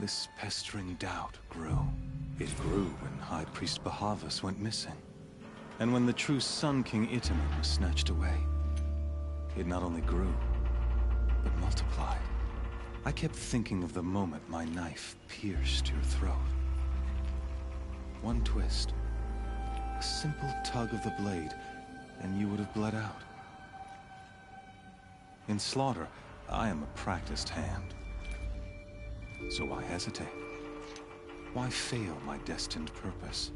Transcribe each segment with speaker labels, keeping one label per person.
Speaker 1: This pestering doubt grew. It grew when High Priest Bahavas went missing. And when the true Sun King Itamen was snatched away. It not only grew, but multiplied. I kept thinking of the moment my knife pierced your throat. One twist, a simple tug of the blade, and you would have bled out. In slaughter, I am a practiced hand. So why hesitate? Why fail my destined purpose?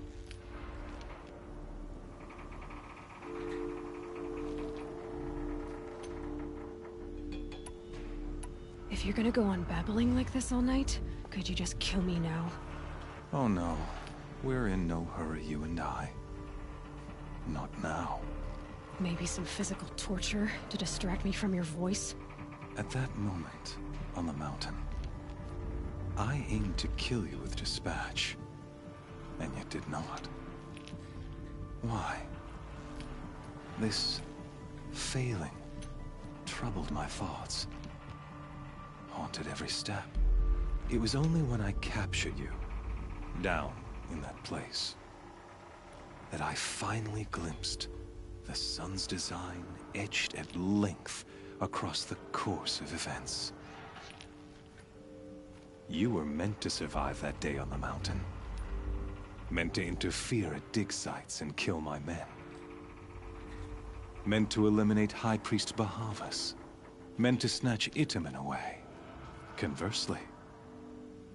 Speaker 2: If you're gonna go on babbling like this all night, could you just kill me now?
Speaker 1: Oh no, we're in no hurry, you and I. Not now.
Speaker 2: Maybe some physical torture to distract me from your voice?
Speaker 1: At that moment, on the mountain, I aimed to kill you with dispatch, and yet did not. Why? This failing troubled my thoughts, haunted every step. It was only when I captured you, down in that place, that I finally glimpsed the sun's design etched at length across the course of events. You were meant to survive that day on the mountain. Meant to interfere at dig sites and kill my men. Meant to eliminate High Priest Bahavas. Meant to snatch Itamen away. Conversely,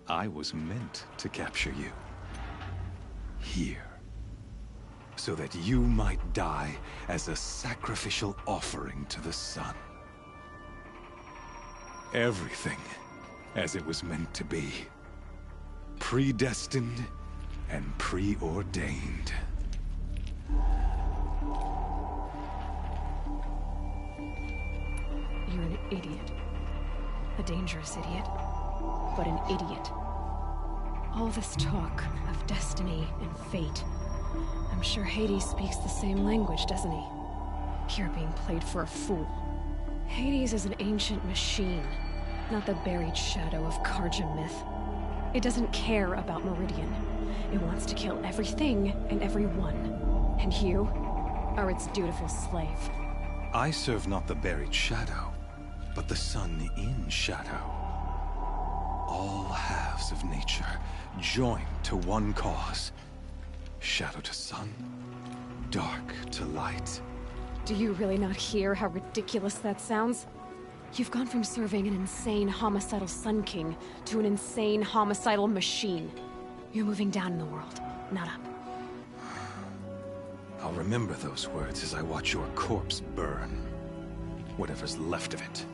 Speaker 1: I was meant to capture you. Here. So that you might die as a sacrificial offering to the sun. Everything as it was meant to be. Predestined and preordained.
Speaker 2: You're an idiot. A dangerous idiot. But an idiot. All this talk of destiny and fate. I'm sure Hades speaks the same language, doesn't he? You're being played for a fool. Hades is an ancient machine, not the buried shadow of Karja myth. It doesn't care about Meridian. It wants to kill everything and everyone. And you are its dutiful slave.
Speaker 1: I serve not the buried shadow, but the sun in shadow. All halves of nature joined to one cause. Shadow to sun, dark to light.
Speaker 2: Do you really not hear how ridiculous that sounds? You've gone from serving an insane homicidal Sun King to an insane homicidal machine. You're moving down in the world, not up.
Speaker 1: I'll remember those words as I watch your corpse burn. Whatever's left of it.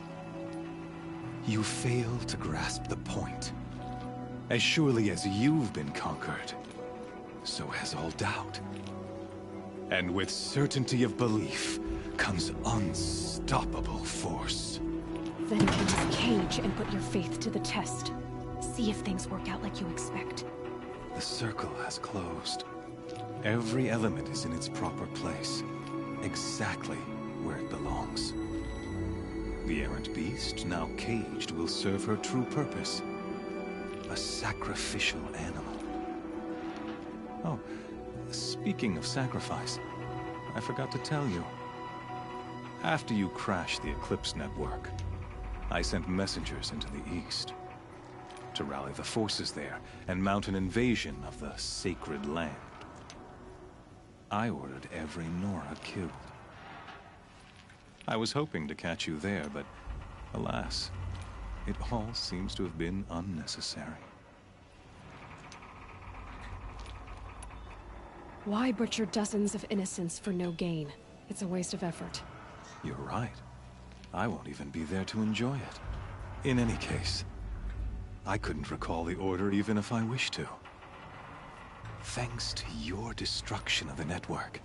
Speaker 1: You fail to grasp the point. As surely as you've been conquered, so has all doubt. And with certainty of belief comes unstoppable force.
Speaker 2: Then enter this cage and put your faith to the test. See if things work out like you expect.
Speaker 1: The circle has closed. Every element is in its proper place, exactly where it belongs. The errant beast, now caged, will serve her true purpose. A sacrificial animal. Oh, speaking of sacrifice, I forgot to tell you. After you crashed the Eclipse network, I sent messengers into the east to rally the forces there and mount an invasion of the sacred land. I ordered every Nora killed. I was hoping to catch you there, but alas, it all seems to have been unnecessary.
Speaker 2: Why butcher dozens of innocents for no gain? It's a waste of effort.
Speaker 1: You're right. I won't even be there to enjoy it. In any case, I couldn't recall the order even if I wished to. Thanks to your destruction of the network,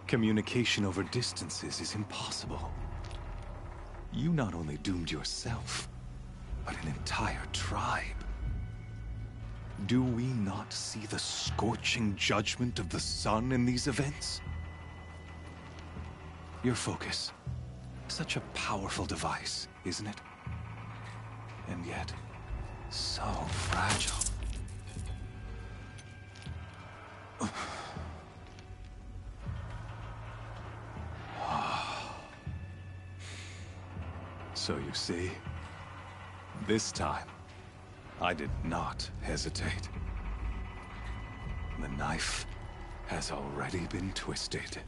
Speaker 1: communication over distances is impossible. You not only doomed yourself, but an entire tribe. Do we not see the scorching judgment of the sun in these events? Your focus. Such a powerful device, isn't it? And yet, So fragile. So you see, this time, I did not hesitate. The knife has already been twisted.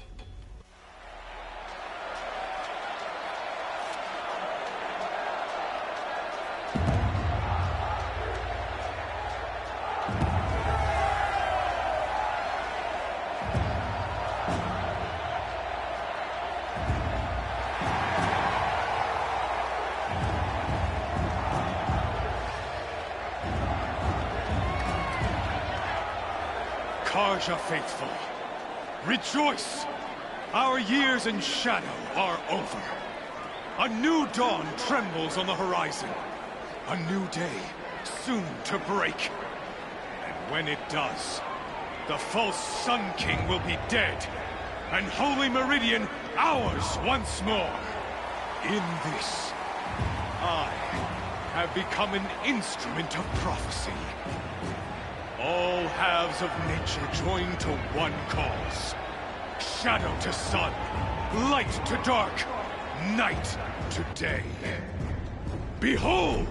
Speaker 3: Karja faithful, rejoice! Our years in shadow are over. A new dawn trembles on the horizon. A new day soon to break. And when it does, the false Sun King will be dead, and Holy Meridian ours once more. In this, I have become an instrument of prophecy. All halves of nature join to one cause. Shadow to sun, light to dark, night to day. Behold!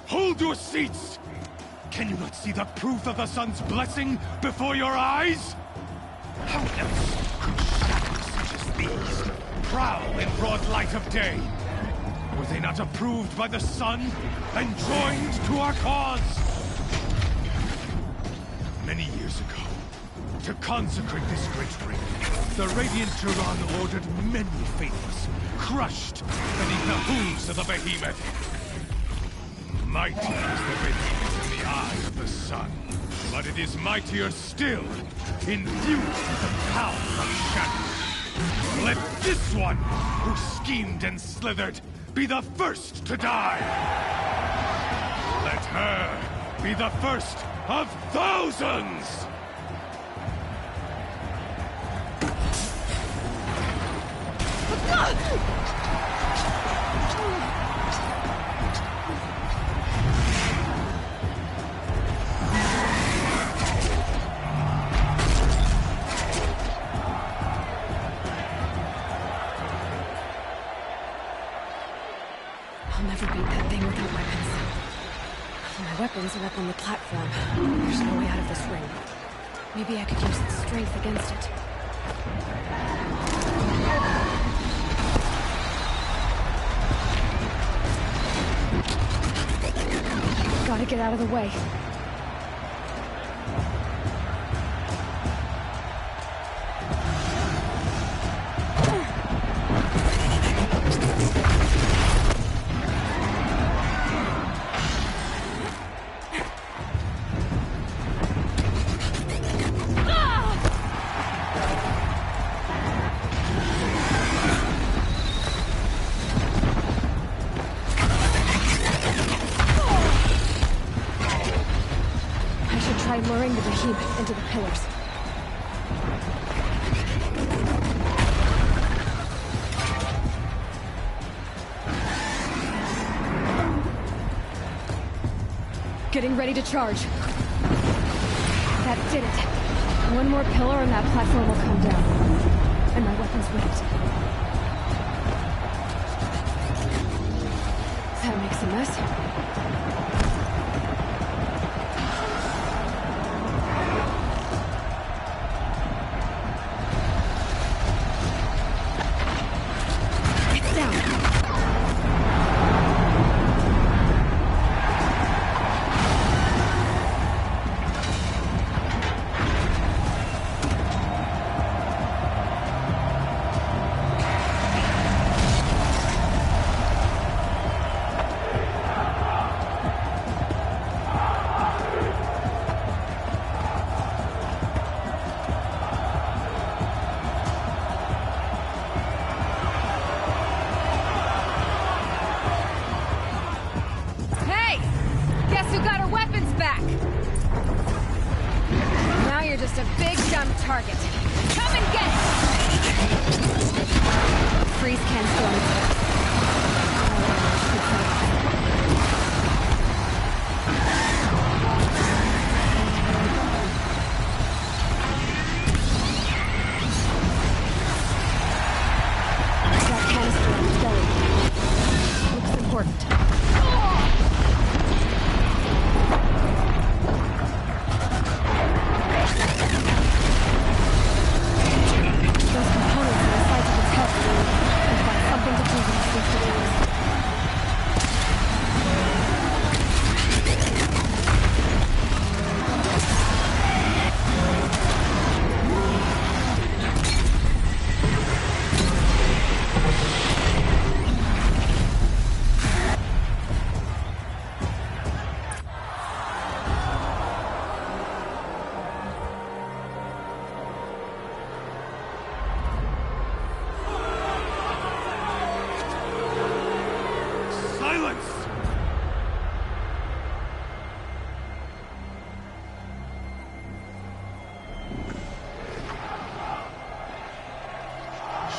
Speaker 3: Hold your seats! Can you not see the proof of the sun's blessing before your eyes? How else could shadows such as these prowl in broad light of day? Were they not approved by the sun and joined to our cause? Many years ago, to consecrate this great ring, the Radiant Turan ordered many faithless, crushed beneath the hooves of the behemoth. Mighty is the behemoth in the eye of the sun, but it is mightier still, infused with the power of shadow. Let this one, who schemed and slithered, be the first to die! Let her be the first of thousands!
Speaker 2: I'll never beat that thing without weapons. My weapons are up on the platform. There's no way out of this ring. Maybe I could use its strength against it. Gotta get out of the way. Try luring the behemoth into the pillars. Getting ready to charge. That did it. One more pillar and that platform will come down. And my weapons with it. That makes a mess.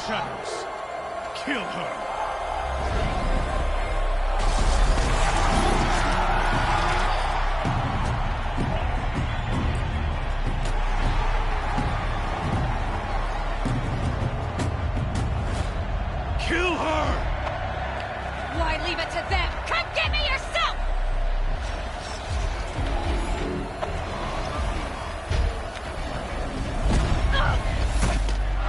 Speaker 3: shadows. Kill her. Kill her!
Speaker 2: Why leave it to them? Come get me yourself!
Speaker 3: Silence.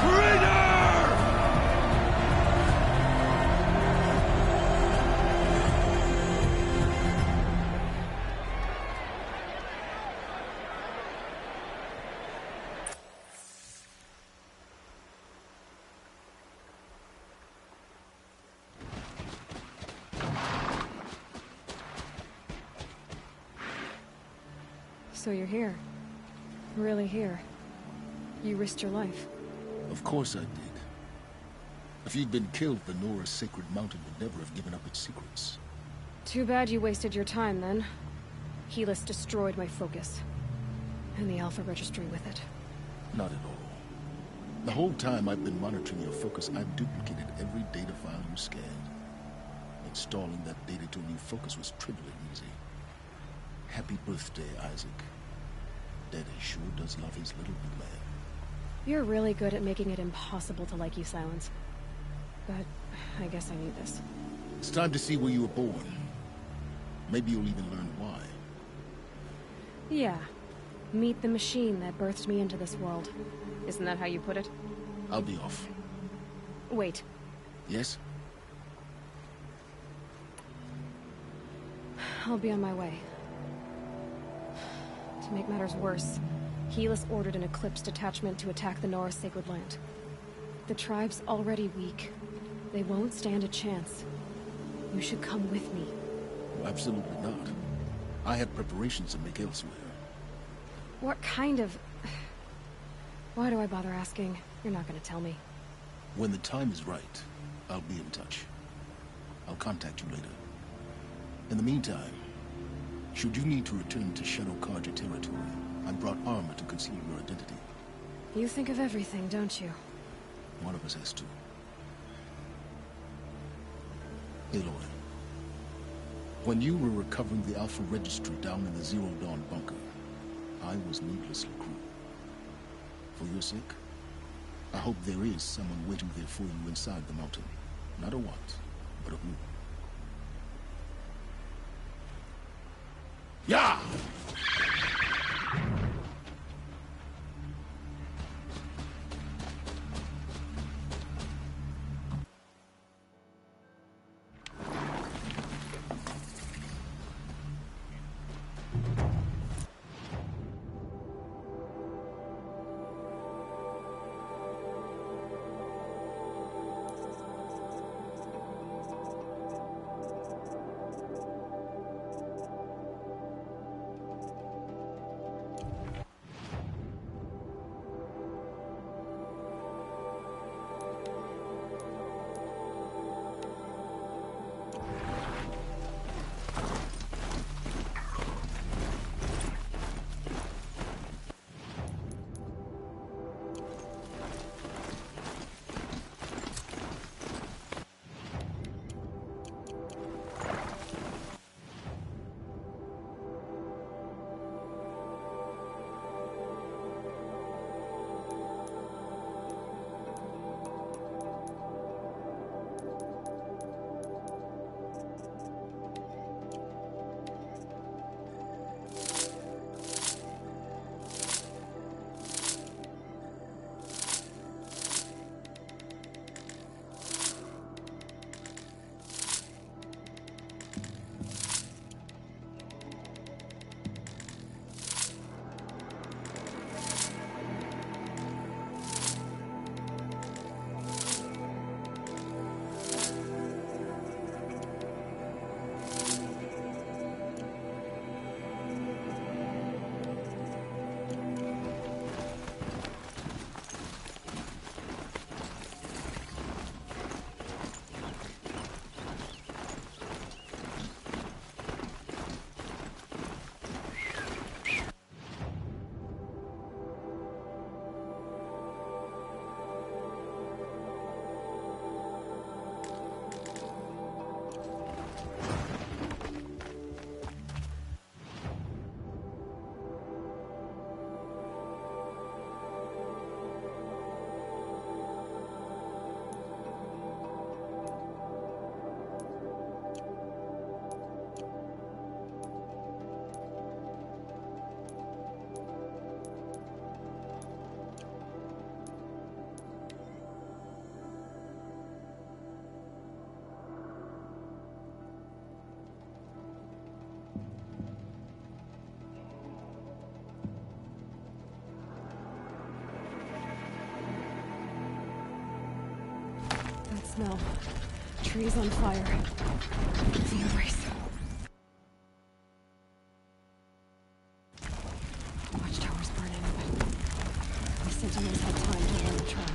Speaker 3: Traitor!
Speaker 2: So you're here. Really here. You risked your life.
Speaker 4: Of course I did. If you'd been killed, the Nora's sacred mountain would never have given up its secrets.
Speaker 2: Too bad you wasted your time, then. Helis destroyed my focus. And the Alpha Registry with it.
Speaker 4: Not at all. The whole time I've been monitoring your focus, I've duplicated every data file you scanned. Installing that data to a new focus was trivially easy. Happy birthday, Isaac. Daddy sure does love his little big man.
Speaker 2: You're really good at making it impossible to like you, Silence. But I guess I need this.
Speaker 4: It's time to see where you were born. Maybe you'll even learn why.
Speaker 2: Yeah. Meet the machine that birthed me into this world. Isn't that how you put it?
Speaker 4: I'll be off.
Speaker 2: Wait.
Speaker 4: Yes?
Speaker 2: I'll be on my way. To make matters worse, Helis ordered an Eclipse detachment to attack the Nora's sacred land. The tribe's already weak. They won't stand a chance. You should come with me.
Speaker 4: Oh, absolutely not. I have preparations to make elsewhere.
Speaker 2: What kind of... Why do I bother asking? You're not gonna tell me.
Speaker 4: When the time is right, I'll be in touch. I'll contact you later. In the meantime, should you need to return to Shadow Karja territory, I brought armor to conceal your identity.
Speaker 2: You think of everything, don't you?
Speaker 4: One of us has to. Aloy, when you were recovering the Alpha Registry down in the Zero Dawn bunker, I was needlessly cruel. For your sake, I hope there is someone waiting there for you inside the mountain. Not a want, but a who. Yeah!
Speaker 2: smell. Trees on fire. The embrace. Watchtower's burning, but the Sentinels had time to learn the trail.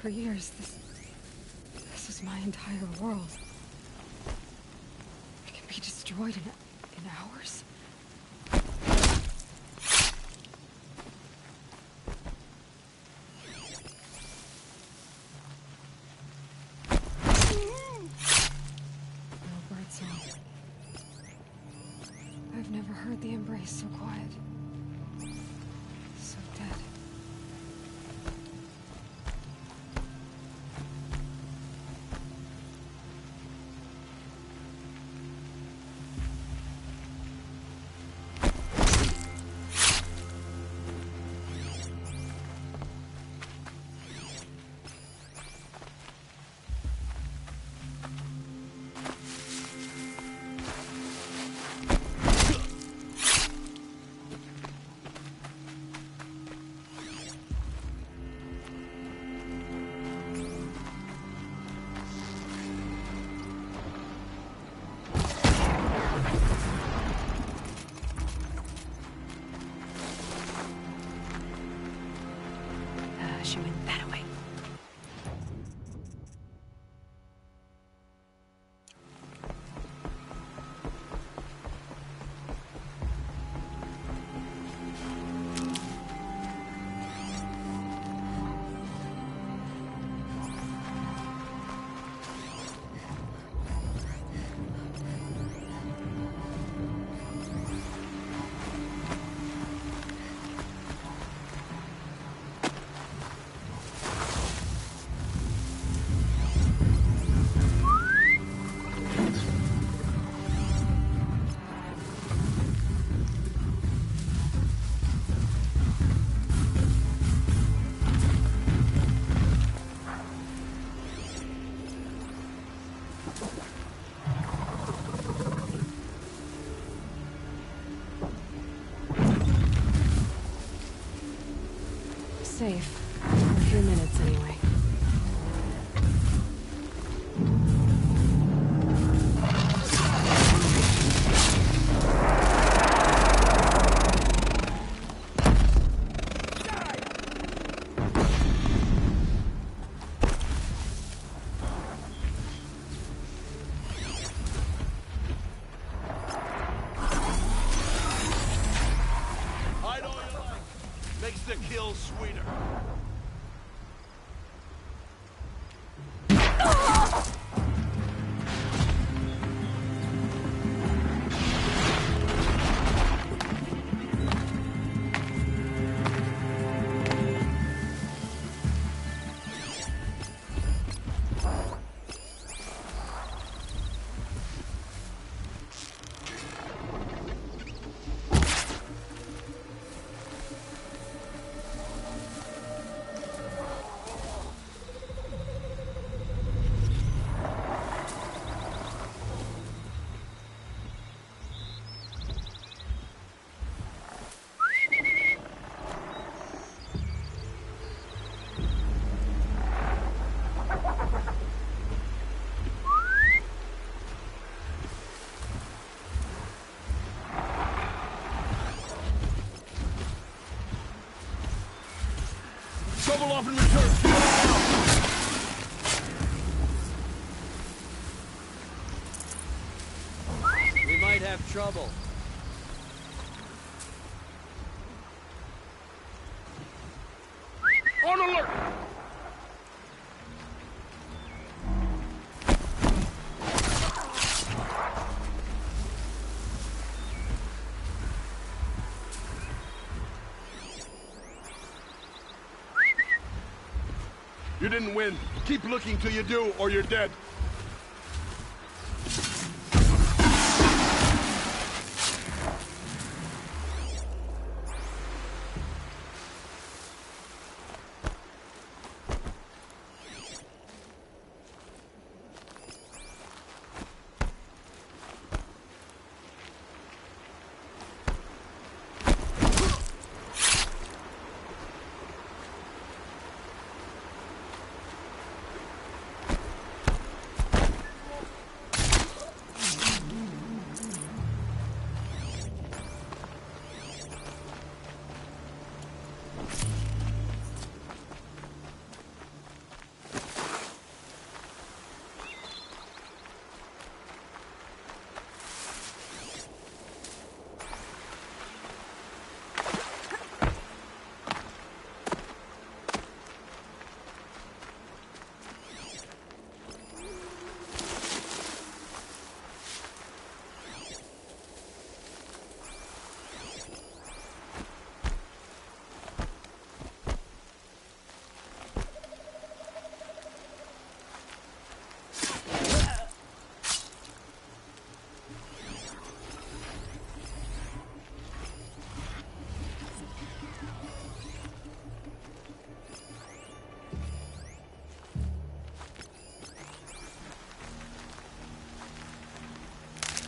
Speaker 2: For years, this was my entire world. It can be destroyed in hours. No birdsong. I've never heard the embrace so quiet. So dead. She went that way. Safe. For a few minutes, anyway.
Speaker 5: sweeter. Double off and return.
Speaker 6: We might have trouble.
Speaker 5: On alert! You didn't win. Keep looking till you do, or you're dead.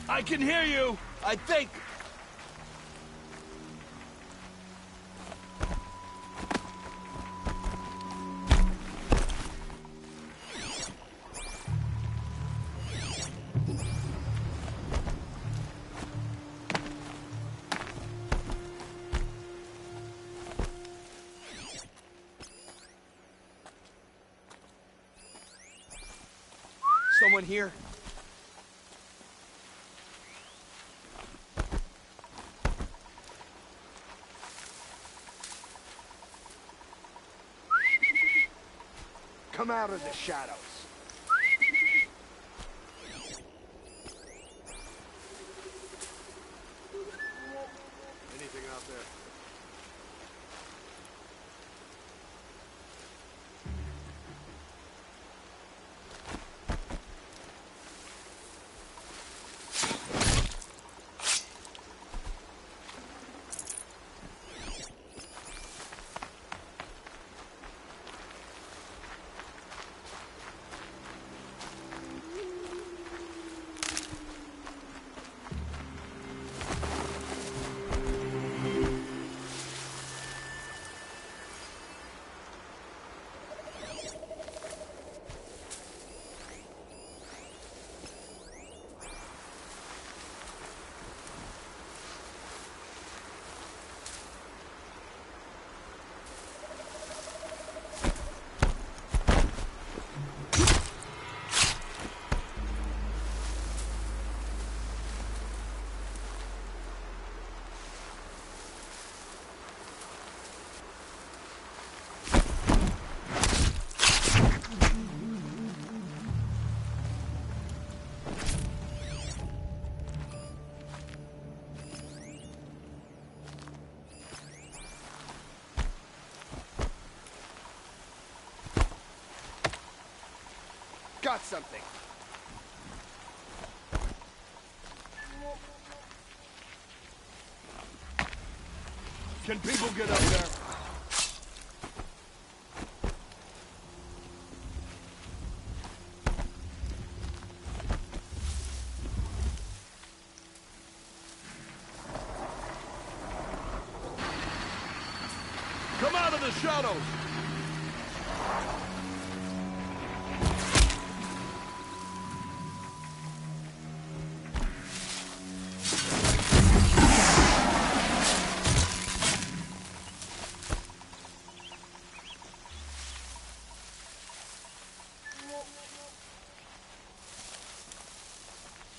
Speaker 5: I can hear you, I think. Someone here? Come out of the shadows. Anything out there? got something. Can people get up there? Come out of the shadows!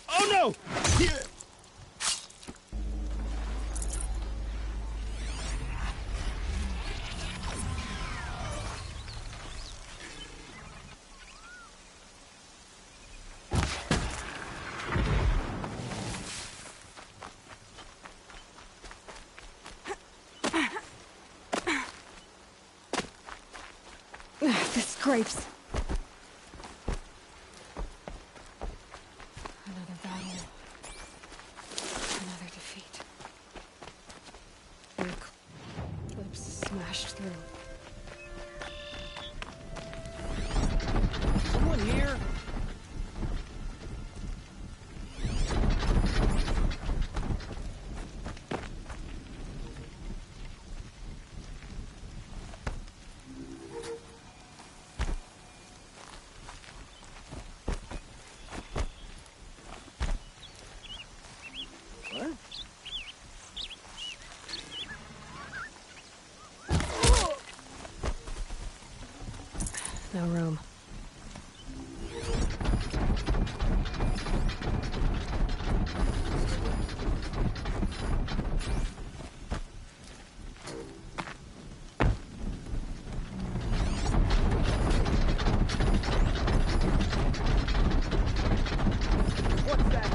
Speaker 5: Oh no! Here!
Speaker 2: The scrapes. Another battle. Another defeat. Clips smashed through.
Speaker 6: Someone here?
Speaker 2: No room.
Speaker 5: What's that?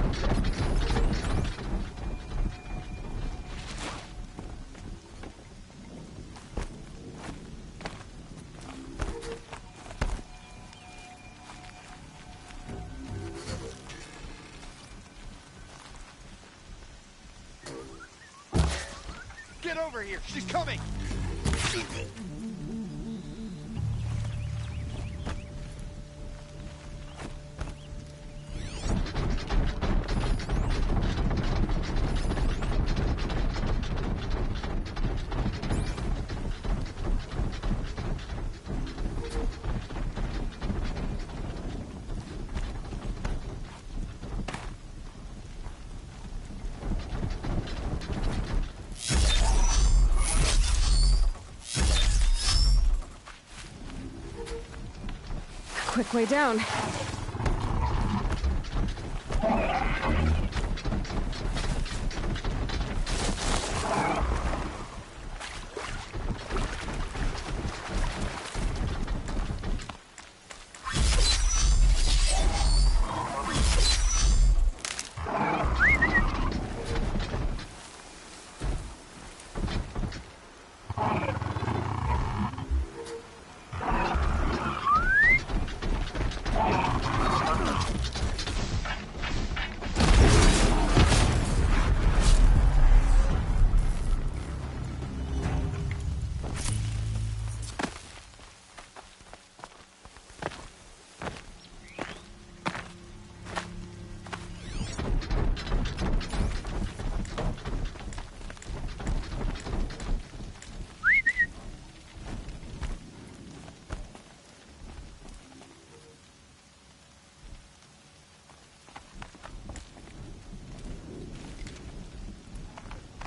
Speaker 5: Get over here! She's coming!
Speaker 2: Quick way down.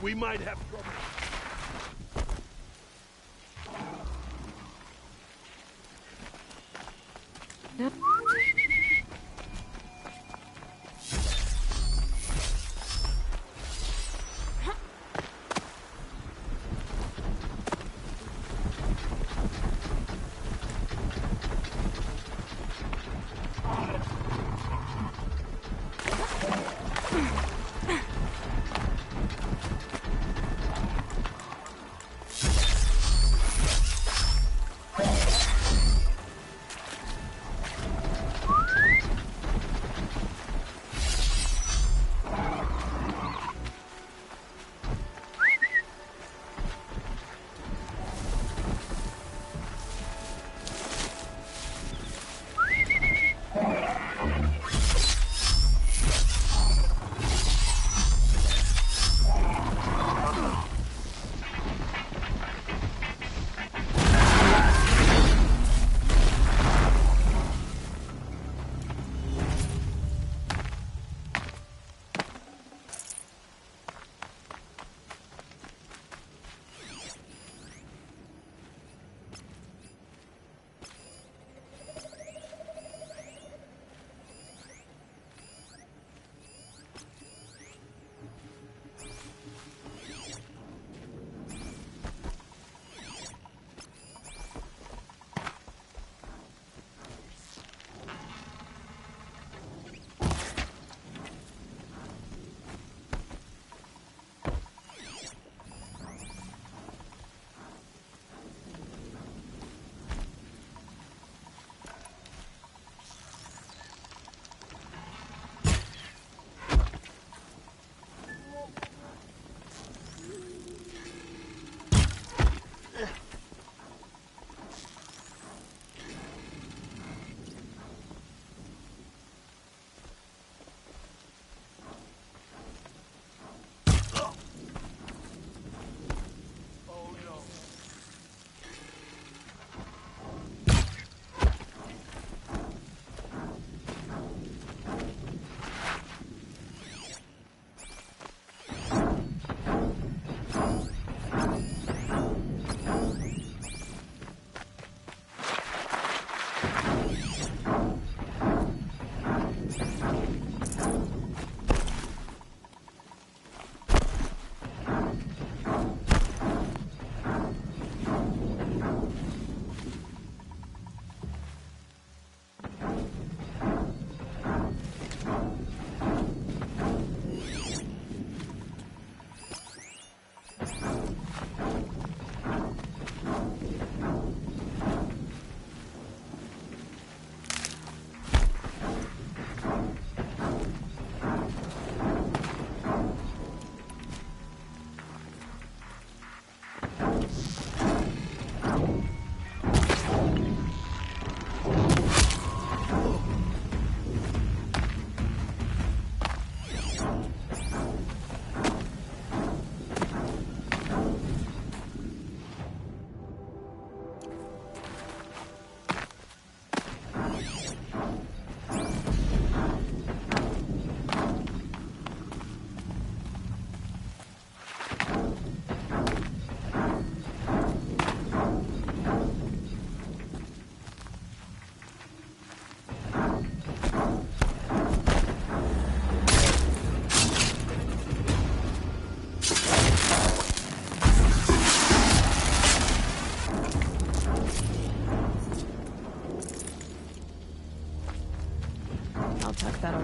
Speaker 5: We might have trouble.
Speaker 2: Nope.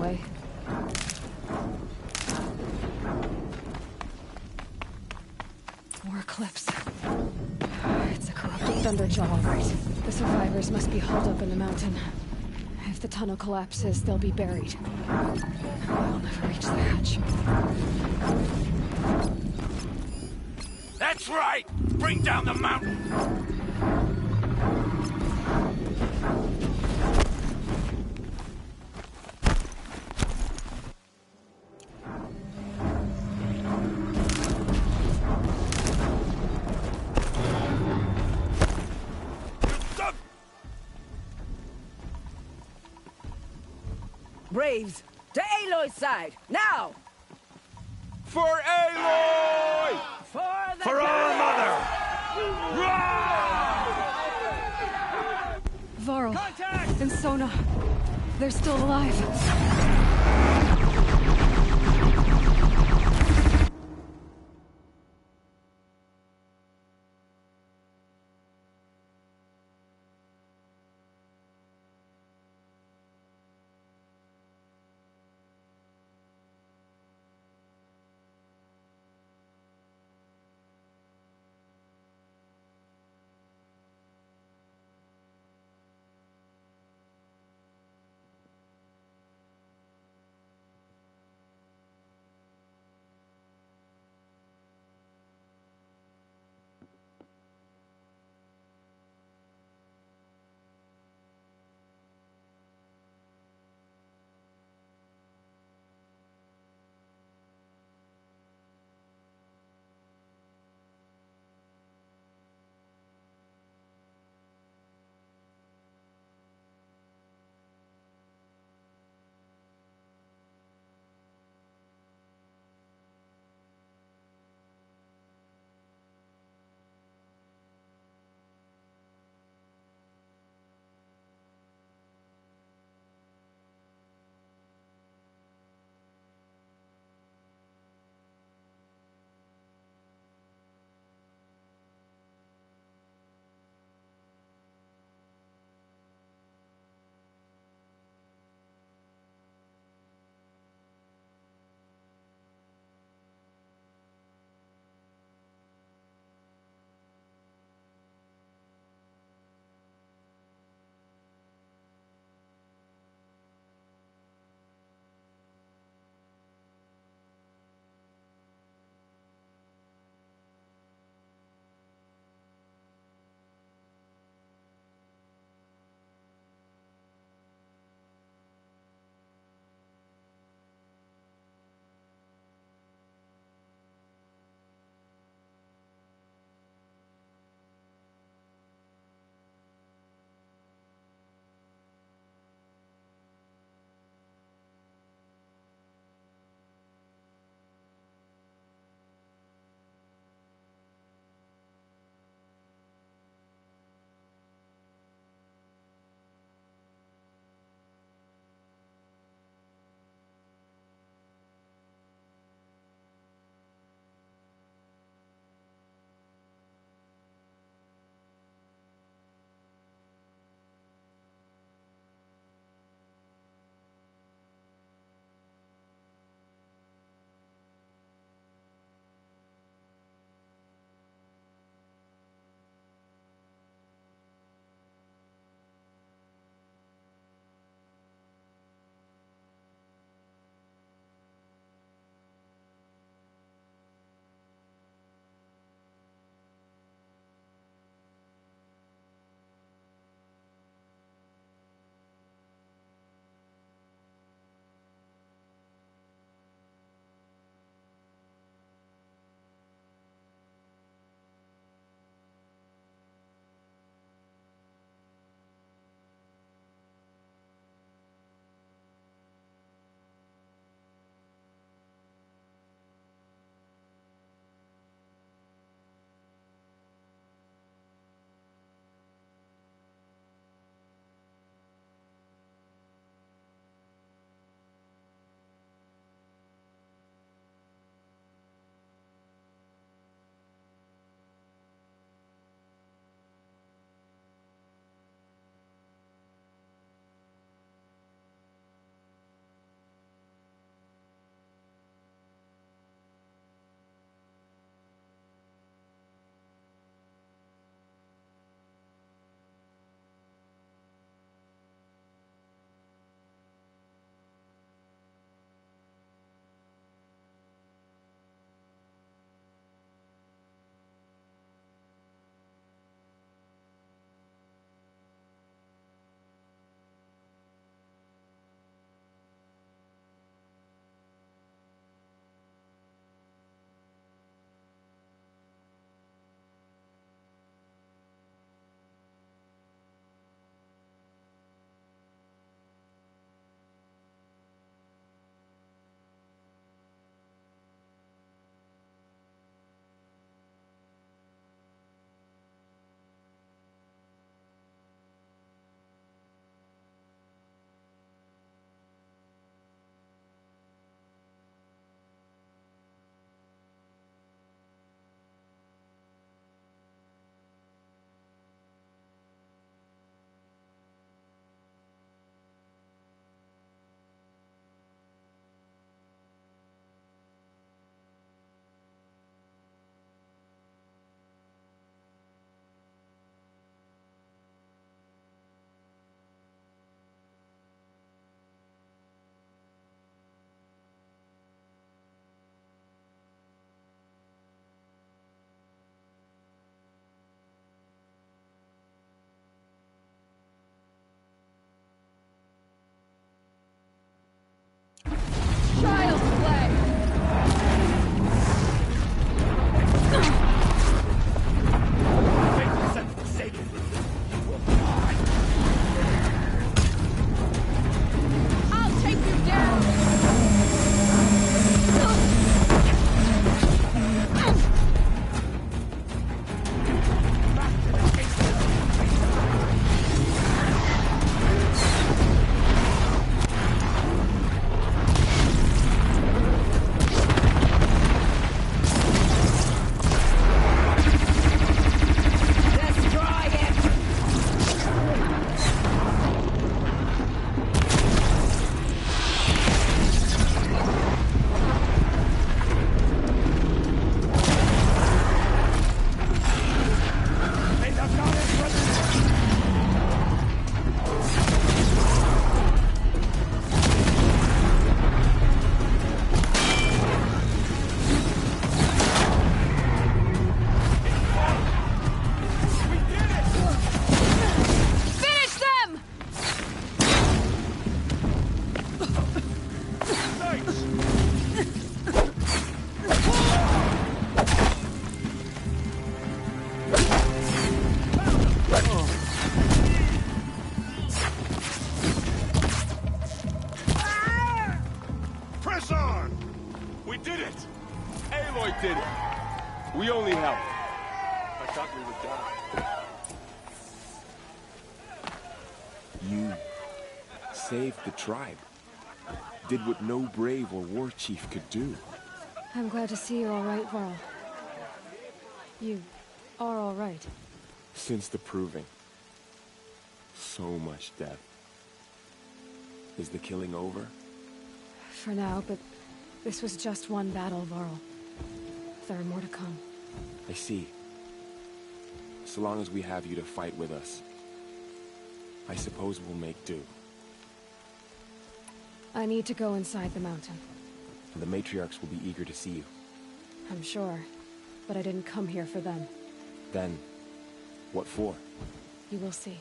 Speaker 2: way. More clips. It's a corrupted Thunderjaw, all right. The survivors must be holed up in the mountain. If the tunnel collapses, they'll be buried. We'll never reach the hatch.
Speaker 3: That's right! Bring down the mountain!
Speaker 7: Braves, to Aloy's side, now!
Speaker 5: For Aloy!
Speaker 3: For our mother!
Speaker 2: Varl and Sona. They're still alive.
Speaker 3: Press on! We did it!
Speaker 5: Aloy did it! We only helped. I thought we were done. You saved the tribe. Did what no brave or war chief could do.
Speaker 2: I'm glad to see you're all right, Varl. You are all right.
Speaker 5: Since the proving. So much death. Is the killing over?
Speaker 2: For now, but this was just one battle, Varl. There are more to come.
Speaker 5: I see. So long as we have you to fight with us, I suppose we'll make do.
Speaker 2: I need to go inside the mountain.
Speaker 5: The matriarchs will be eager to see you.
Speaker 2: I'm sure, but I didn't come here for them.
Speaker 5: Then, what for?
Speaker 2: You will see.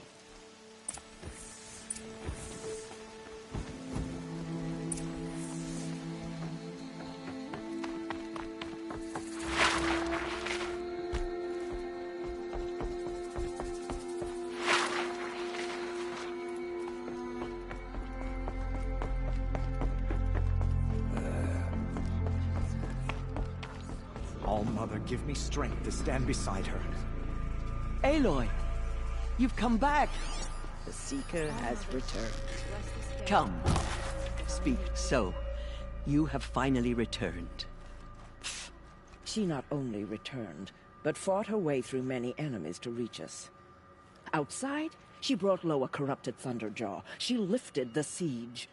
Speaker 8: All-Mother, give me strength to stand beside her.
Speaker 9: Aloy, you've come back.
Speaker 7: The Seeker has returned.
Speaker 9: Come. Speak so. You have finally returned.
Speaker 7: She not only returned, but fought her way through many enemies to reach us. Outside, she brought low a corrupted Thunderjaw. She lifted the siege.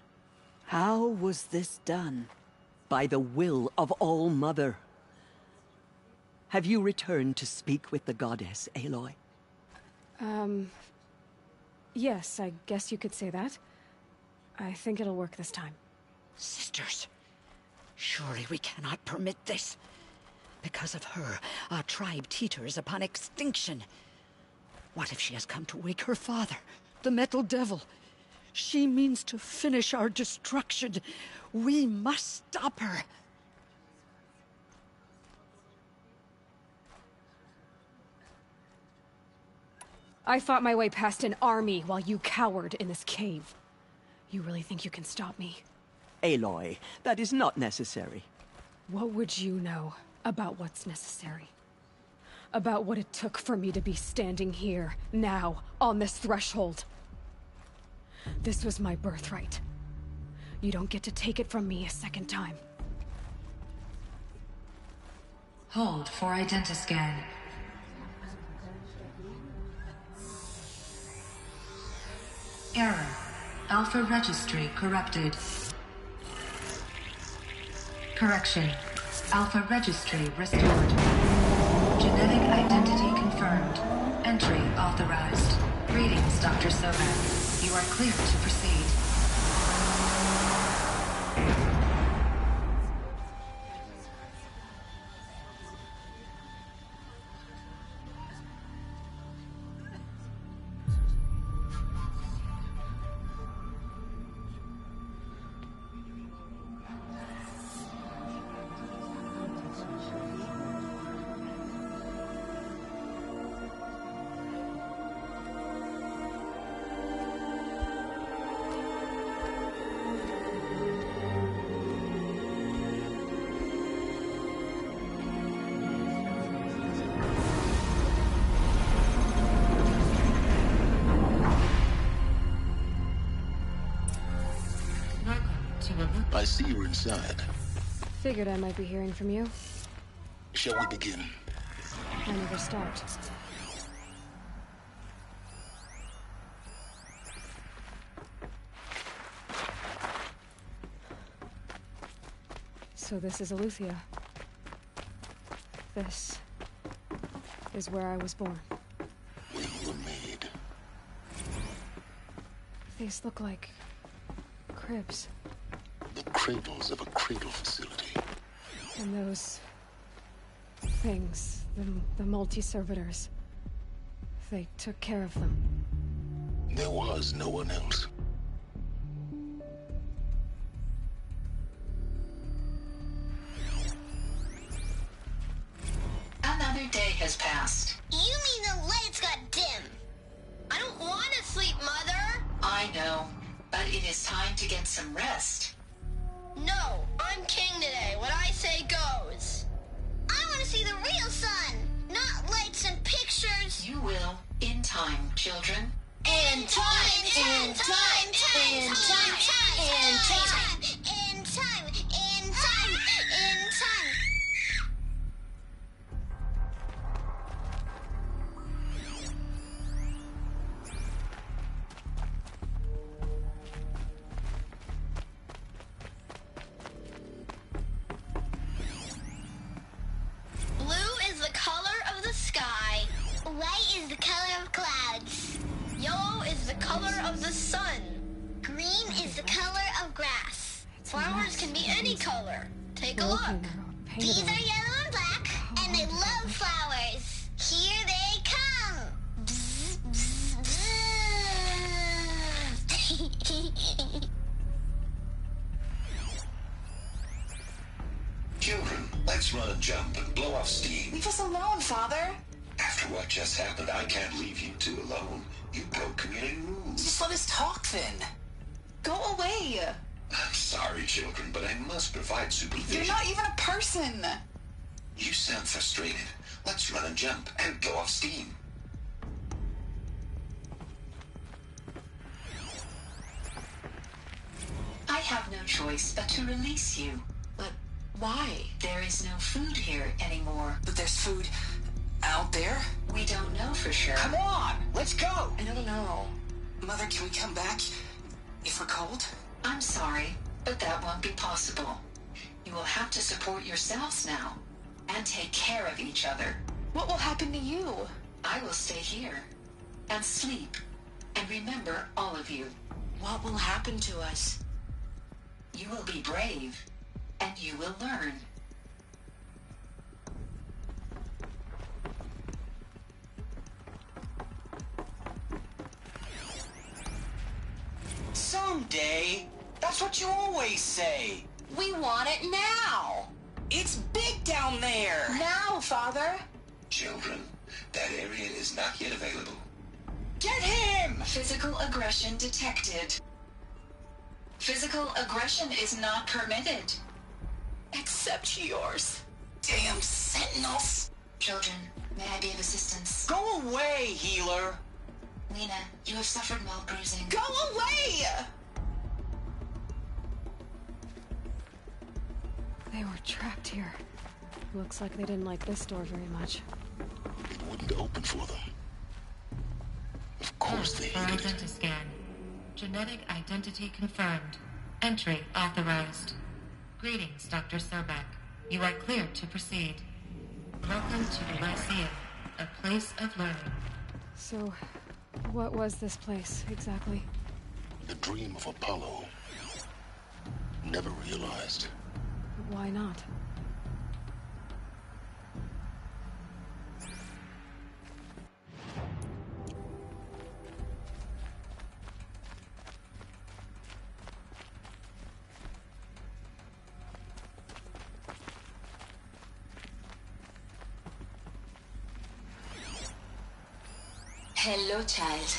Speaker 9: How was this done? By the will of All-Mother. Have you returned to speak with the goddess, Aloy?
Speaker 2: Yes, I guess you could say that. I think it'll work this time.
Speaker 10: Sisters, surely we cannot permit this. Because of her, our tribe teeters upon extinction. What if she has come to wake her father, the Metal Devil? She means to finish our destruction. We must stop her.
Speaker 2: I fought my way past an army while you cowered in this cave. You really think you can stop me?
Speaker 9: Aloy, that is not necessary.
Speaker 2: What would you know about what's necessary? About what it took for me to be standing here, now, on this threshold? This was my birthright. You don't get to take it from me a second time.
Speaker 11: Hold for identiscan. Error. Alpha registry corrupted. Correction. Alpha registry restored. Genetic identity confirmed. Entry authorized. Greetings, Dr. Sovan. You are clear to proceed.
Speaker 4: I see you're inside.
Speaker 2: Figured I might be hearing from you.
Speaker 4: Shall we begin?
Speaker 2: I never start. So this is Aletheia. This is where I was born.
Speaker 4: Where you were made.
Speaker 2: These look like cribs.
Speaker 4: The cradles of a cradle facility.
Speaker 2: And those things, the multi-servitors, they took care of them.
Speaker 4: There was no one else.
Speaker 11: Another day has passed.
Speaker 12: You mean the lights got dim? I don't want to sleep, Mother!
Speaker 11: I know, but it is time to get some rest.
Speaker 12: No, I'm In time, in time, in time, in time, in time, in time, in time. Blue is the color of the sky. White is the color of clouds. Yellow is the color of the sun. Green is the color of grass. Flowers can be any color. Take a look. These are yellow and black, and they love flowers. Here they come. Bzz, bzz, bzz.
Speaker 13: Children, let's run and jump and blow off steam.
Speaker 14: Leave us alone, Father.
Speaker 13: After what just happened, I can't leave you two alone. You broke community rules.
Speaker 14: Just let us talk then. Go away.
Speaker 13: I'm sorry, children, but I must provide supervision.
Speaker 14: You're not even a person.
Speaker 13: You sound frustrated. Let's run and jump and blow off steam.
Speaker 11: I have no choice but to release you.
Speaker 14: But why?
Speaker 11: There is no food here anymore.
Speaker 14: But there's food out there?
Speaker 11: We don't know for sure.
Speaker 14: Come on, let's go. I don't know. Mother, can we come back if we're cold?
Speaker 11: I'm sorry, but that won't be possible. You will have to support yourselves now and take care of each other.
Speaker 14: What will happen to you?
Speaker 11: I will stay here and sleep and remember all of you.
Speaker 14: What will happen to us?
Speaker 11: You will be brave and you will learn.
Speaker 15: Someday. That's what you always say. We want it now. It's big down there.
Speaker 14: Now, Father.
Speaker 13: Children, that area is not yet available.
Speaker 15: Get him!
Speaker 11: Physical aggression detected. Physical aggression is not permitted.
Speaker 14: Except yours.
Speaker 15: Damn sentinels.
Speaker 11: Children, may I be of assistance?
Speaker 15: Go away, healer.
Speaker 11: Lena, you have suffered while bruising.
Speaker 14: Go away!
Speaker 2: They were trapped here. Looks like they didn't like this door very much.
Speaker 4: It wouldn't open for them. Of course they hated it.
Speaker 16: Identiscan. Genetic identity confirmed. Entry authorized. Greetings, Dr. Sobek. You are cleared to proceed. Welcome to the Lyceum, a place of learning.
Speaker 2: So, what was this place, exactly?
Speaker 4: The dream of Apollo. Never realized.
Speaker 2: Why not?
Speaker 11: Hello, child.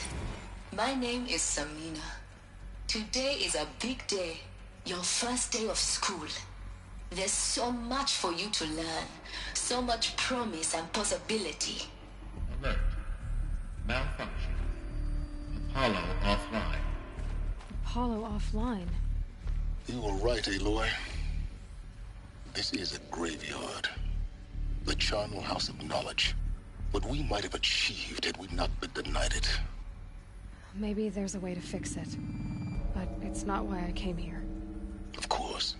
Speaker 11: My name is Samina. Today is a big day. Your first day of school. There's so much for you to learn. So much promise and possibility.
Speaker 16: Alert. Malfunction. Apollo offline.
Speaker 2: Apollo offline?
Speaker 4: You were right, Aloy. This is a graveyard. The charnel house of knowledge. What we might have achieved had we not been denied it.
Speaker 2: Maybe there's a way to fix it. But it's not why I came here.
Speaker 4: Of course.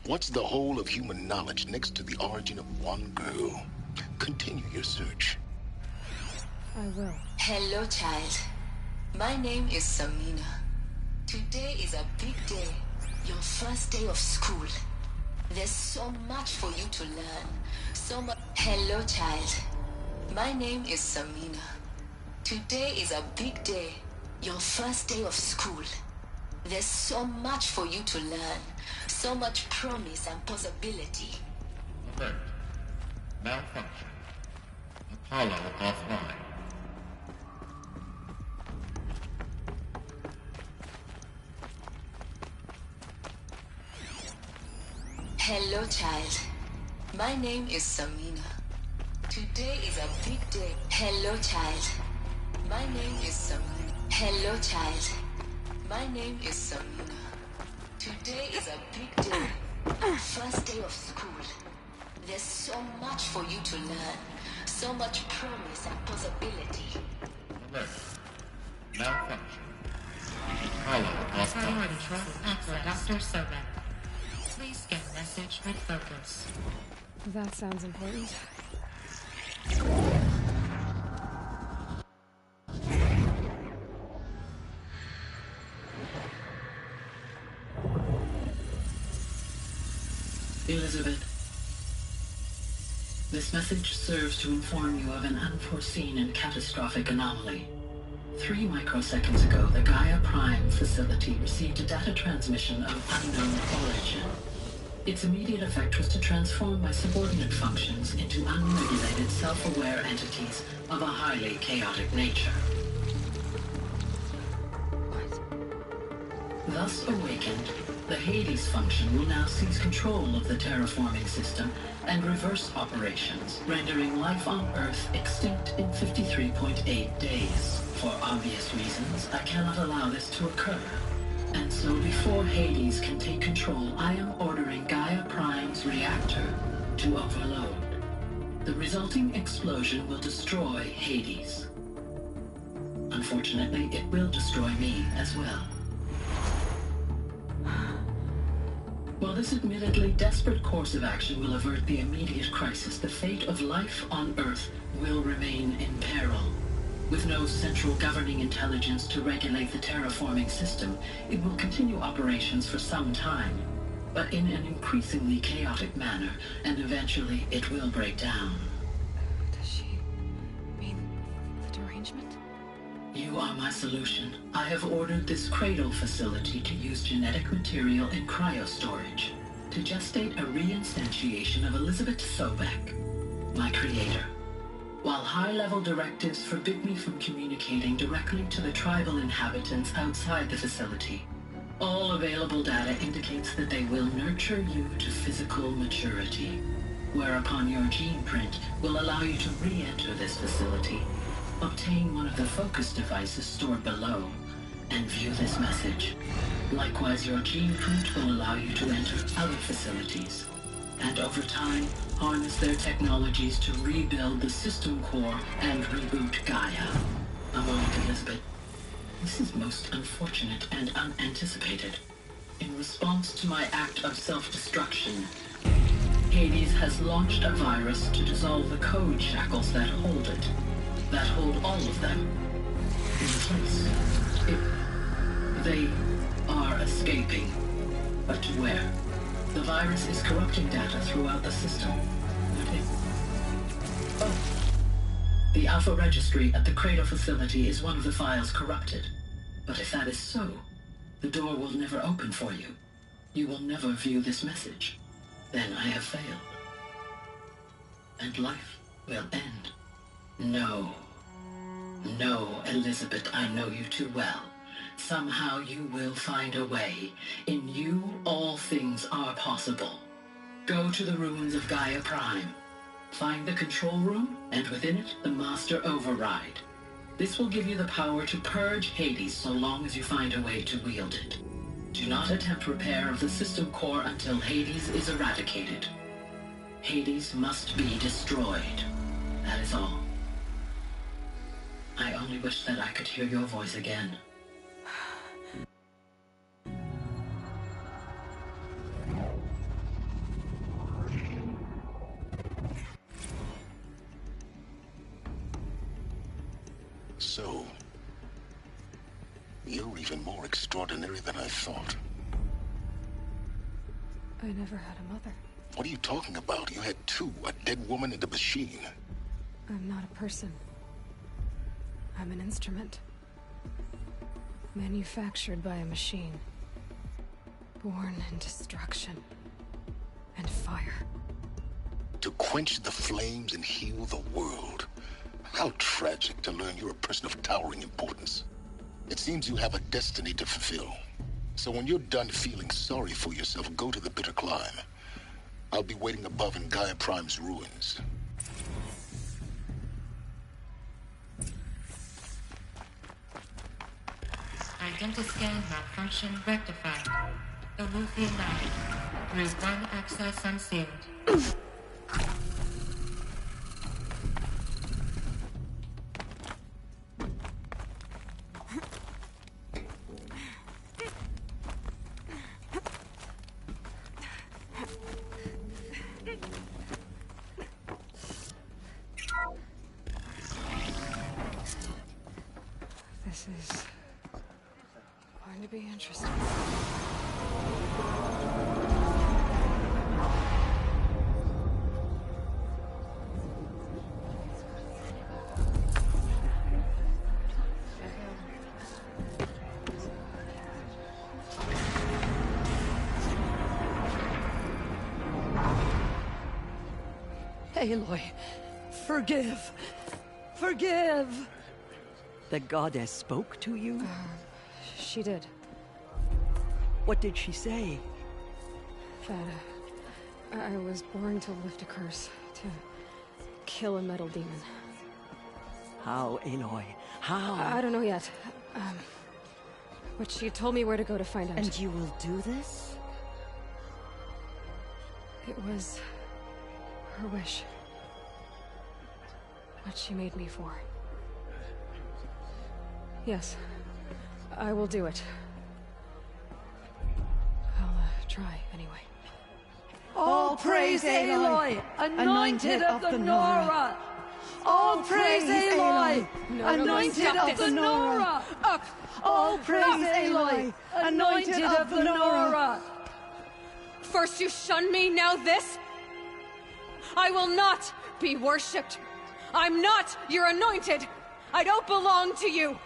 Speaker 4: What's the whole of human knowledge next to the origin of one girl? Continue your search.
Speaker 2: I will.
Speaker 11: Hello, child. My name is Samina. Today is a big day. Your first day of school. There's so much for you to learn. So much. Hello, child. My name is Samina. Today is a big day. Your first day of school. There's so much for you to learn. So much promise and possibility.
Speaker 16: Alert. Malfunction. Apollo offline.
Speaker 11: Hello, child. My name is Samina. Today is a big day. Hello, child. My name is Samina. Hello, child. My name is Samina. Today is a big day. First day of school. There's so much for you to learn. So much promise and possibility.
Speaker 16: Alert. Malfunction. Hollow off for Dr. Sobek. Please scan message with focus.
Speaker 2: That sounds important.
Speaker 17: Elizabeth, this message serves to inform you of an unforeseen and catastrophic anomaly. 3 microseconds ago, the Gaia Prime facility received a data transmission of unknown origin. Its immediate effect was to transform my subordinate functions into unregulated, self-aware entities of a highly chaotic nature. Thus awakened, the Hades function will now seize control of the terraforming system and reverse operations, rendering life on Earth extinct in 53.8 days. For obvious reasons, I cannot allow this to occur. And so before Hades can take control, I am ordering Gaia Prime's reactor to overload. The resulting explosion will destroy Hades. Unfortunately, it will destroy me as well. While this admittedly desperate course of action will avert the immediate crisis, the fate of life on Earth will remain in peril. With no central governing intelligence to regulate the terraforming system, it will continue operations for some time, but in an increasingly chaotic manner, and eventually it will break down.
Speaker 2: Does she mean the derangement?
Speaker 17: You are my solution. I have ordered this cradle facility to use genetic material in cryostorage to gestate a reinstantiation of Elizabeth Sobek, my creator. While high-level directives forbid me from communicating directly to the tribal inhabitants outside the facility, all available data indicates that they will nurture you to physical maturity, whereupon your gene print will allow you to re-enter this facility, obtain one of the focus devices stored below, and view this message. Likewise, your gene print will allow you to enter other facilities, and over time, harness their technologies to rebuild the system core and reboot Gaia. A moment, Elizabeth. This is most unfortunate and unanticipated. In response to my act of self-destruction, Hades has launched a virus to dissolve the code shackles that hold it, that hold all of them in place. They are escaping, but to where? The virus is corrupting data throughout the system. The Alpha Registry at the Cradle facility is one of the files corrupted. But if that is so, the door will never open for you. You will never view this message. Then I have failed. And life will end. No. No, Elizabeth, I know you too well. Somehow you will find a way. In you, all things are possible. Go to the ruins of Gaia Prime. Find the control room, and within it, the Master Override. This will give you the power to purge Hades so long as you find a way to wield it. Do not attempt repair of the system core until Hades is eradicated. Hades must be destroyed. That is all. I only wish that I could hear your voice again.
Speaker 4: So, you're even more extraordinary than I thought.
Speaker 2: I never had a mother.
Speaker 4: What are you talking about? You had two, a dead woman and a machine.
Speaker 2: I'm not a person. I'm an instrument. Manufactured by a machine. Born in destruction and fire.
Speaker 4: To quench the flames and heal the world. How tragic to learn you're a person of towering importance. It seems you have a destiny to fulfill. So when you're done feeling sorry for yourself, go to the bitter climb. I'll be waiting above in Gaia Prime's ruins.
Speaker 16: Identiscan malfunction rectified. Eluthi 9. Route 1 access unsealed.
Speaker 2: This is going to be interesting.
Speaker 9: Aloy, forgive! Forgive! The goddess spoke to you?
Speaker 2: She did.
Speaker 9: What did she say?
Speaker 2: That I was born to lift a curse, to kill a metal demon.
Speaker 9: How, Aloy? How?
Speaker 2: I don't know yet. But she told me where to go to find out.
Speaker 7: And you will do this?
Speaker 2: It was her wish. What she made me for. Yes, I will do it. I'll try, anyway.
Speaker 9: All praise Aloy, anointed of the Nora! All praise Aloy, anointed of the Nora!
Speaker 2: Up!
Speaker 9: All praise Aloy, anointed of the Nora!
Speaker 2: First you shun me, now this? I will not be worshipped. I'm not your anointed. I don't belong to you.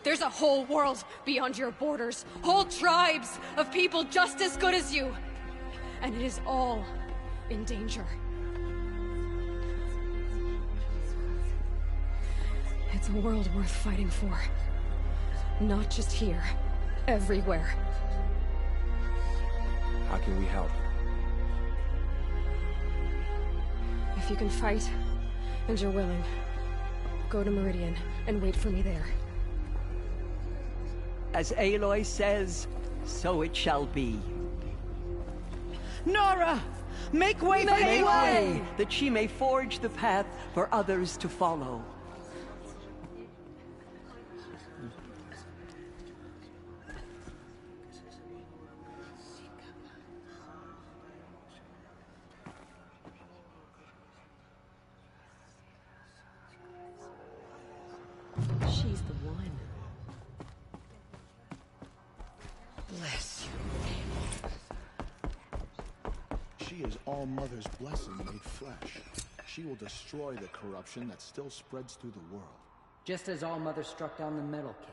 Speaker 2: There's a whole world beyond your borders, whole tribes of people just as good as you. And it is all in danger. It's a world worth fighting for. Not just here, everywhere.
Speaker 5: How can we help?
Speaker 2: If you can fight, and you're willing, go to Meridian and wait for me there.
Speaker 9: As Aloy says, so it shall be. Nora! Make way for Aloy! That she may forge the path for others to follow.
Speaker 7: She's the one.
Speaker 10: Bless you.
Speaker 4: She is All-Mother's blessing made flesh. She will destroy the corruption that still spreads through the world.
Speaker 18: Just as All-Mother struck down the Metal King,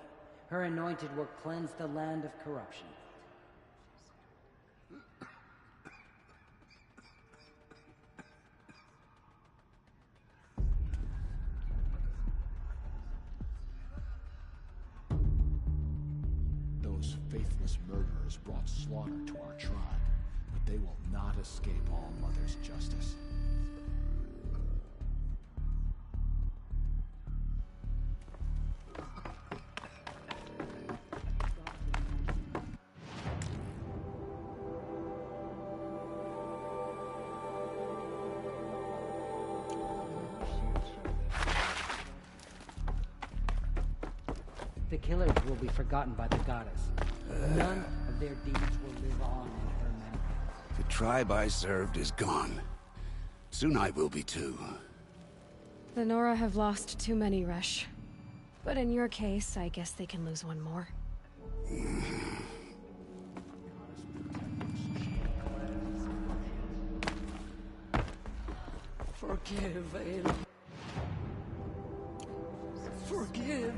Speaker 18: her anointed will cleanse the land of corruption.
Speaker 4: Those faithless murderers brought slaughter to our tribe, but they will not escape All-Mother's justice.
Speaker 18: The killers will be forgotten by the goddess. None of their deeds will live on in her memory.
Speaker 19: The tribe I served is gone. Soon I will be too.
Speaker 2: The Nora have lost too many, Resh. But in your case, I guess they can lose one more.
Speaker 9: Forgive, Aloy. Forgive.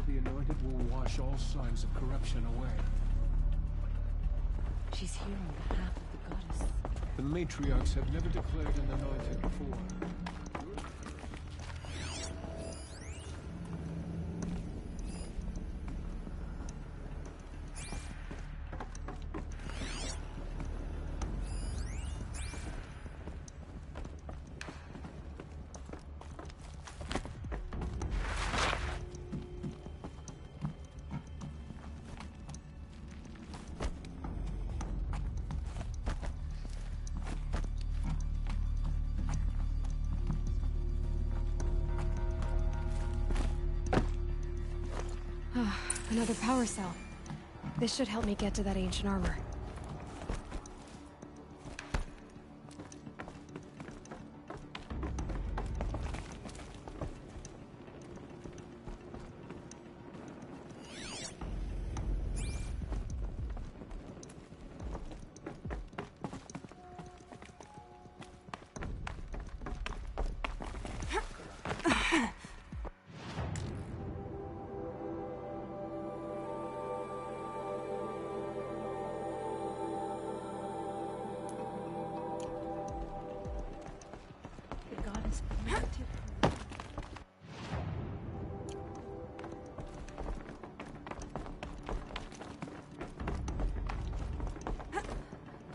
Speaker 20: The Anointed will wash all signs of corruption away.
Speaker 7: She's here on behalf of the goddess.
Speaker 20: The matriarchs have never declared an Anointed before.
Speaker 2: Another power cell. This should help me get to that ancient armor.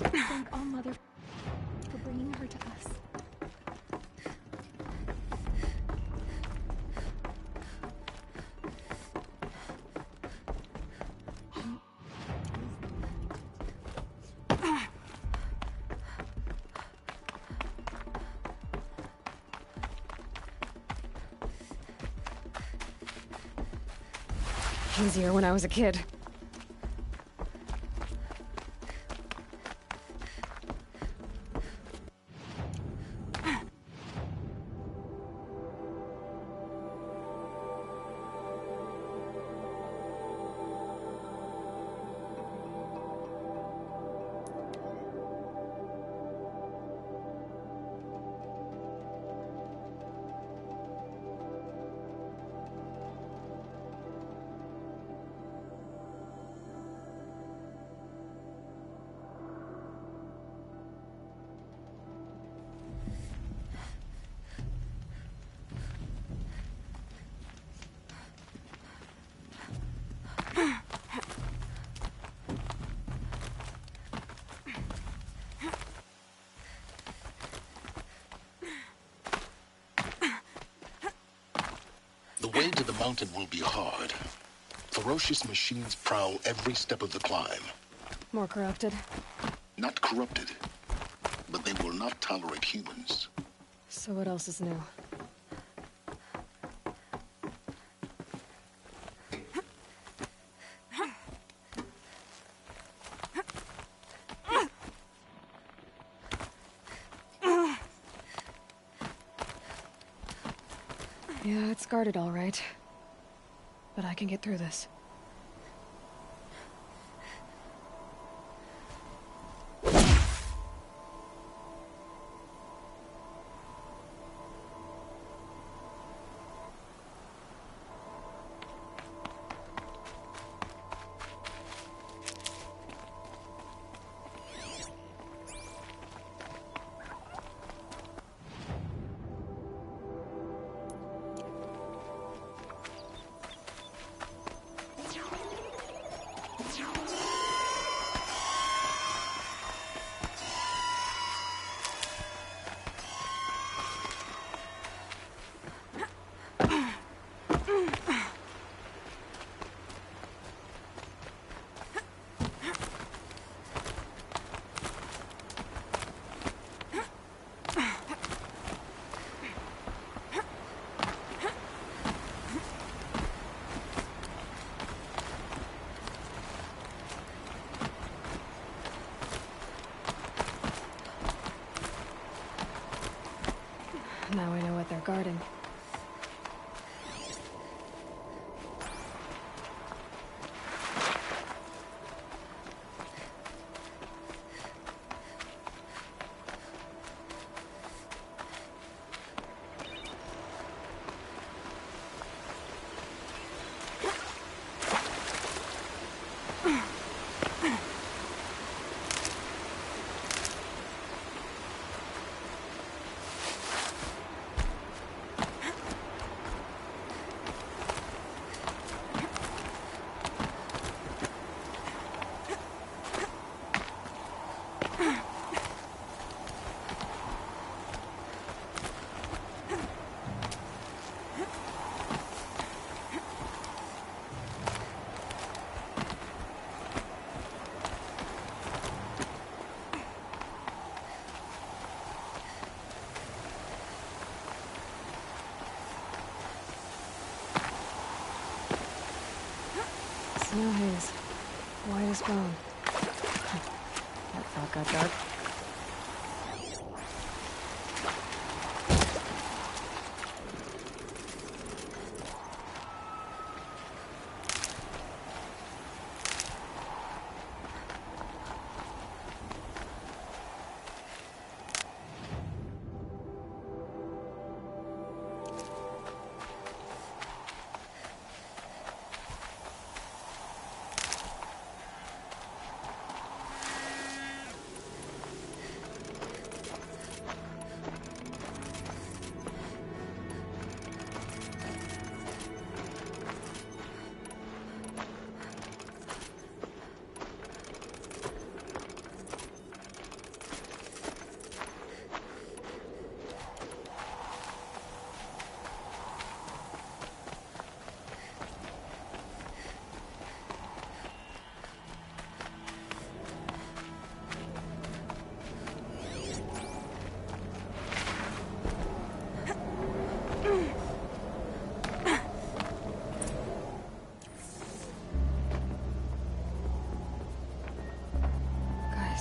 Speaker 2: Thank All Mother for bringing her to us. Easier when I was a kid.
Speaker 4: The way to the mountain will be hard. Ferocious machines prowl every step of the climb.
Speaker 2: More corrupted?
Speaker 4: Not corrupted, but they will not tolerate humans.
Speaker 2: So what else is new? Yeah, it's guarded all right. But I can get through this. Snow haze. White as bone. That thought got dark.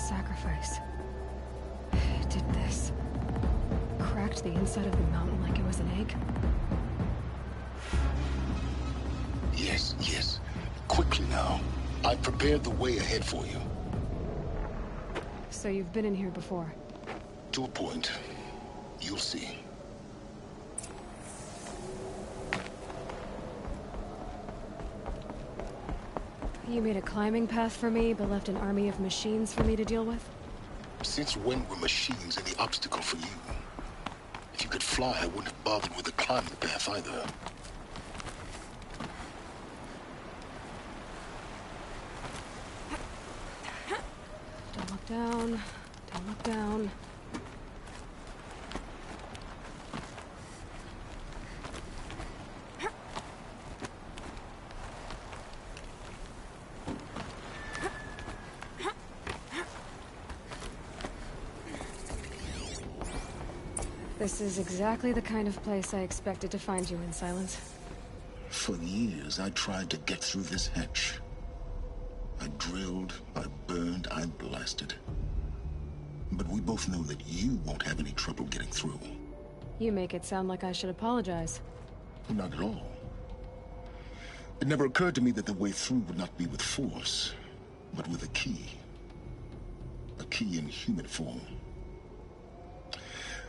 Speaker 2: Sacrifice. It did this. Cracked the inside of the mountain like it was an egg.
Speaker 4: Yes, yes. Quickly now. I've prepared the way ahead for you.
Speaker 2: So you've been in here before?
Speaker 4: To a point. You'll see.
Speaker 2: You made a climbing path for me, but left an army of machines for me to deal with?
Speaker 4: Since when were machines any obstacle for you? If you could fly, I wouldn't have bothered with the climbing path either.
Speaker 2: Don't look down. Don't look down. This is exactly the kind of place I expected to find you in, Silence.
Speaker 4: For years, I tried to get through this hatch. I drilled, I burned, I blasted. But we both know that you won't have any trouble getting through.
Speaker 2: You make it sound like I should apologize.
Speaker 4: Not at all. It never occurred to me that the way through would not be with force, but with a key. A key in human form.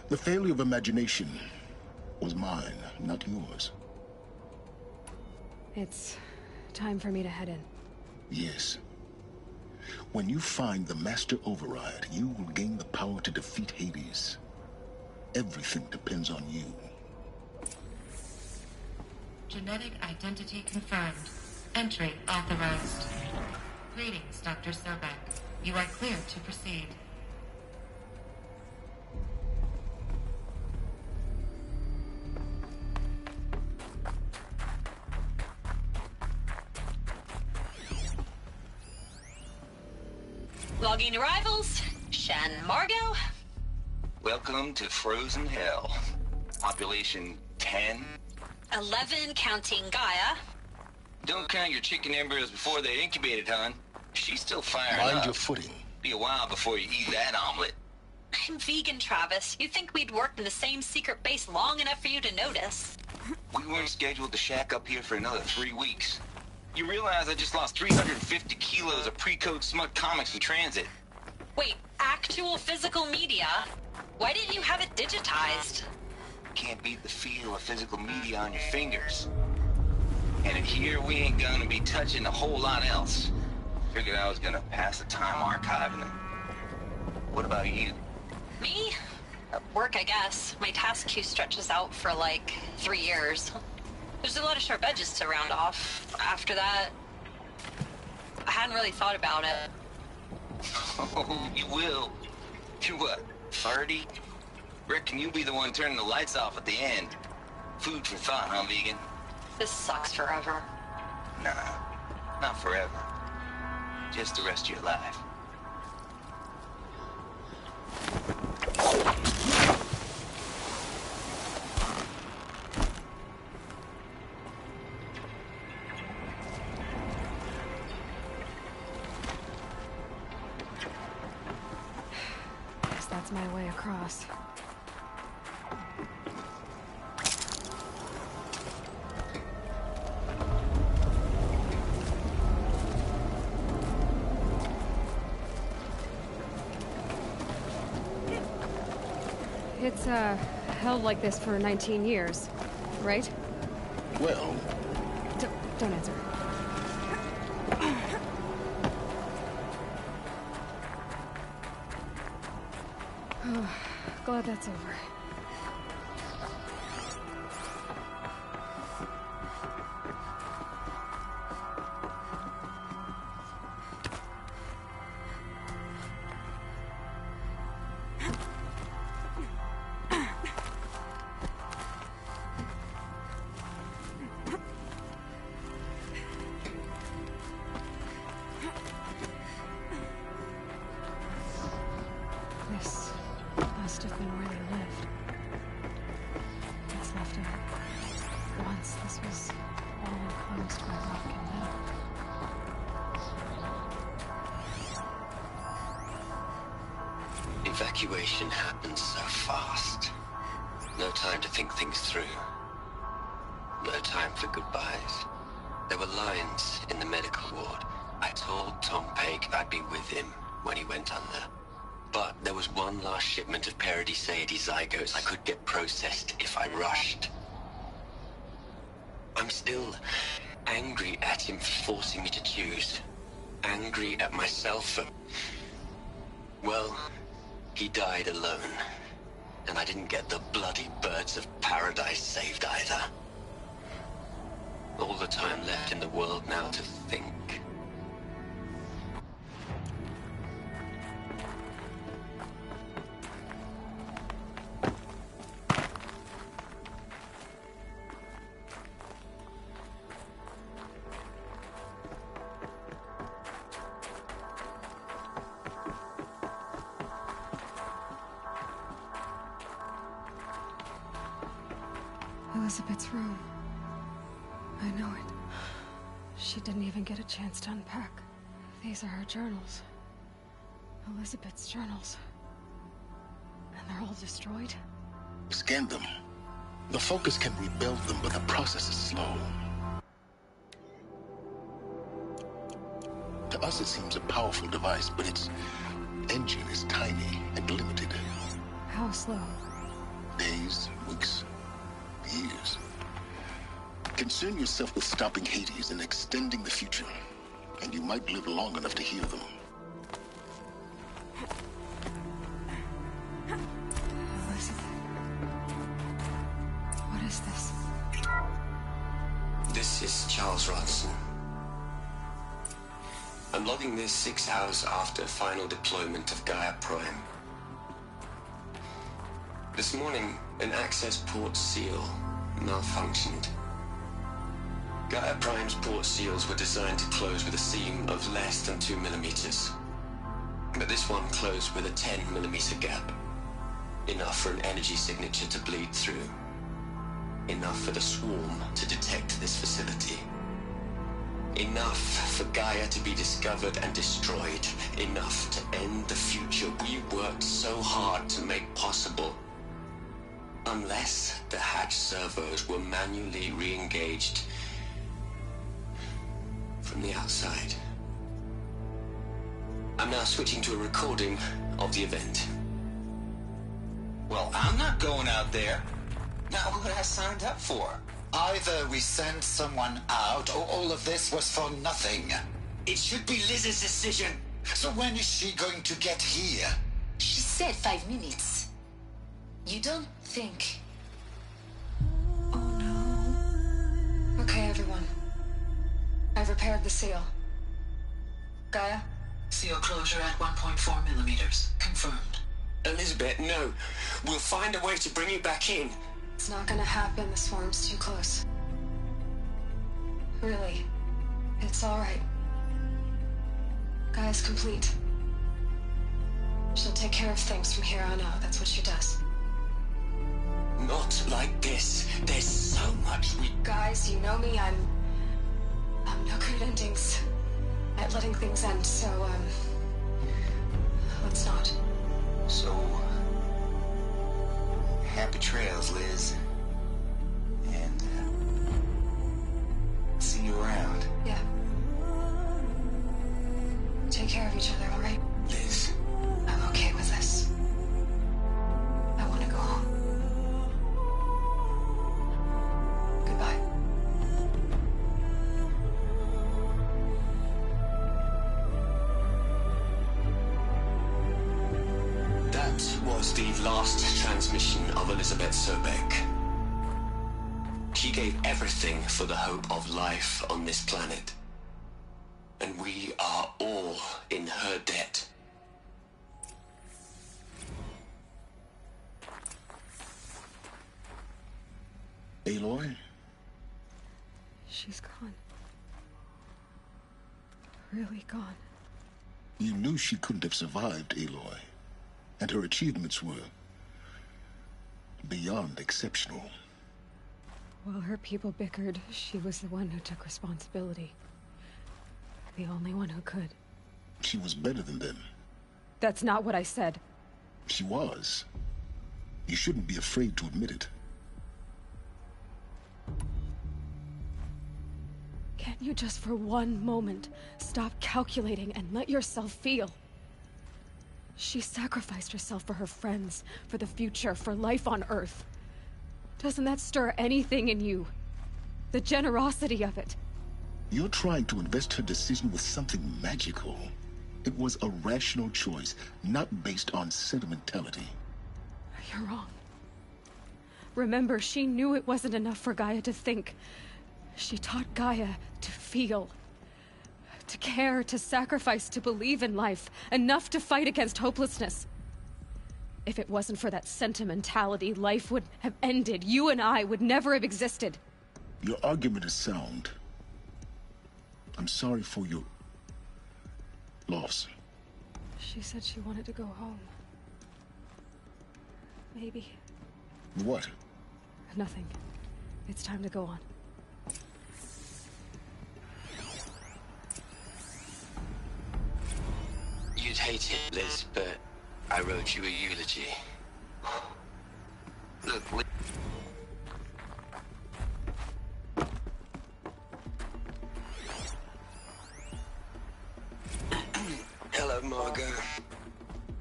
Speaker 4: The failure of imagination was mine, not yours.
Speaker 2: It's time for me to head in.
Speaker 4: Yes. When you find the Master Override, you will gain the power to defeat Hades. Everything depends on you.
Speaker 16: Genetic identity confirmed. Entry authorized. Greetings, Dr. Sobek. You are clear to proceed.
Speaker 21: Logging arrivals. Shan Margot.
Speaker 15: Welcome to Frozen Hell. Population 10.
Speaker 21: 11 counting Gaia.
Speaker 15: Don't count your chicken embryos before they're incubated, hon. She's still firing
Speaker 4: Mind
Speaker 15: up.
Speaker 4: your footing.
Speaker 15: Be a while before you eat that omelet.
Speaker 21: I'm vegan, Travis. You'd think we'd worked in the same secret base long enough for you to notice.
Speaker 15: We weren't scheduled to shack up here for another 3 weeks. You realize I just lost 350 kilos of pre-code smut comics in transit.
Speaker 21: Wait, actual physical media? Why didn't you have it digitized?
Speaker 15: Can't beat the feel of physical media on your fingers. And in here, we ain't gonna be touching a whole lot else. Figured I was gonna pass the time archiving them. What about you?
Speaker 21: Me? Work, I guess. My task queue stretches out for like 3 years. There's a lot of sharp edges to round off. After that, I hadn't really thought about it.
Speaker 15: Oh, you will. You're what, 30? Reckon you'll be the one turning the lights off at the end. Food for thought, huh, vegan?
Speaker 21: This sucks forever.
Speaker 15: Nah, not forever. Just the rest of your life.
Speaker 2: That's my way across. It's, held like this for 19 years, right?
Speaker 4: Well...
Speaker 2: Don't answer. Oh, glad that's over. This must have been where they lived. What's left of it. Once this was all enclosed by rock and metal.
Speaker 1: Evacuation happened so fast. No time to think things through. No time for goodbyes. There were lines in the medical ward. I told Tom Pake I'd be with him when he went under. But there was one last shipment of Paradis-Sade zygotes I could get processed if I rushed. I'm still angry at him for forcing me to choose. Angry at myself for... Well, he died alone. And I didn't get the bloody birds of paradise saved either. All the time left in the world now to think.
Speaker 2: Elizabeth's room. I know it. She didn't even get a chance to unpack. These are her journals. Elizabeth's journals. And they're all destroyed?
Speaker 4: Scan them. The Focus can rebuild them, but the process is slow. To us it seems a powerful device, but its engine is tiny and limited.
Speaker 2: How slow?
Speaker 4: Days, weeks, years. Concern yourself with stopping Hades and extending the future, and you might live long enough to hear them.
Speaker 2: Elizabeth. What is this?
Speaker 1: This is Charles Ronson. I'm logging this 6 hours after final deployment of Gaia Prime. This morning, an access port seal malfunctioned. Gaia Prime's port seals were designed to close with a seam of less than 2 millimeters. But this one closed with a 10 millimeter gap. Enough for an energy signature to bleed through. Enough for the swarm to detect this facility. Enough for Gaia to be discovered and destroyed. Enough to end the future we worked so hard to make possible. Unless the hatch servos were manually re-engaged from the outside. I'm now switching to a recording of the event.
Speaker 22: Well, I'm not going out there. Not what I signed up for.
Speaker 23: Either we send someone out, or all of this was for nothing.
Speaker 22: It should be Liz's decision.
Speaker 23: So when is she going to get here?
Speaker 11: She said 5 minutes. You don't think...
Speaker 2: Oh no. Okay, everyone. I've repaired the seal. Gaia?
Speaker 17: Seal closure at 1.4 millimeters. Confirmed.
Speaker 1: Elizabeth, no. We'll find a way to bring you back in.
Speaker 2: It's not gonna happen. The swarm's too close. Really. It's alright. Gaia's complete. She'll take care of things from here on out. That's what she does.
Speaker 1: Not like this. There's so much we...
Speaker 2: Guys, you know me. I'm no good endings at letting things end, so, let's not.
Speaker 1: So,
Speaker 15: Happy trails, Liz. And, see you around.
Speaker 2: Yeah. Take care of each other, all right?
Speaker 15: Liz.
Speaker 2: I'm okay with this. I want to go home. Goodbye.
Speaker 1: That was the last transmission of Elizabeth Sobek. She gave everything for the hope of life on this planet. And we are all in her debt.
Speaker 4: Aloy?
Speaker 2: She's gone. Really gone.
Speaker 4: You knew she couldn't have survived, Aloy. And her achievements were beyond exceptional.
Speaker 2: While her people bickered, she was the one who took responsibility. The only one who could.
Speaker 4: She was better than them.
Speaker 2: That's not what I said.
Speaker 4: She was. You shouldn't be afraid to admit it.
Speaker 2: Can't you just for one moment stop calculating and let yourself feel? She sacrificed herself for her friends, for the future, for life on Earth. Doesn't that stir anything in you? The generosity of it.
Speaker 4: You're trying to invest her decision with something magical. It was a rational choice, not based on sentimentality.
Speaker 2: You're wrong. Remember, she knew it wasn't enough for Gaia to think. She taught Gaia to feel. To care, to sacrifice, to believe in life. Enough to fight against hopelessness. If it wasn't for that sentimentality, life would have ended. You and I would never have existed.
Speaker 4: Your argument is sound. I'm sorry for your loss.
Speaker 2: She said she wanted to go home. Maybe.
Speaker 4: What?
Speaker 2: Nothing. It's time to go on.
Speaker 1: You'd hate it, Liz, but I wrote you a eulogy. Look, Liz. Hello, Margot.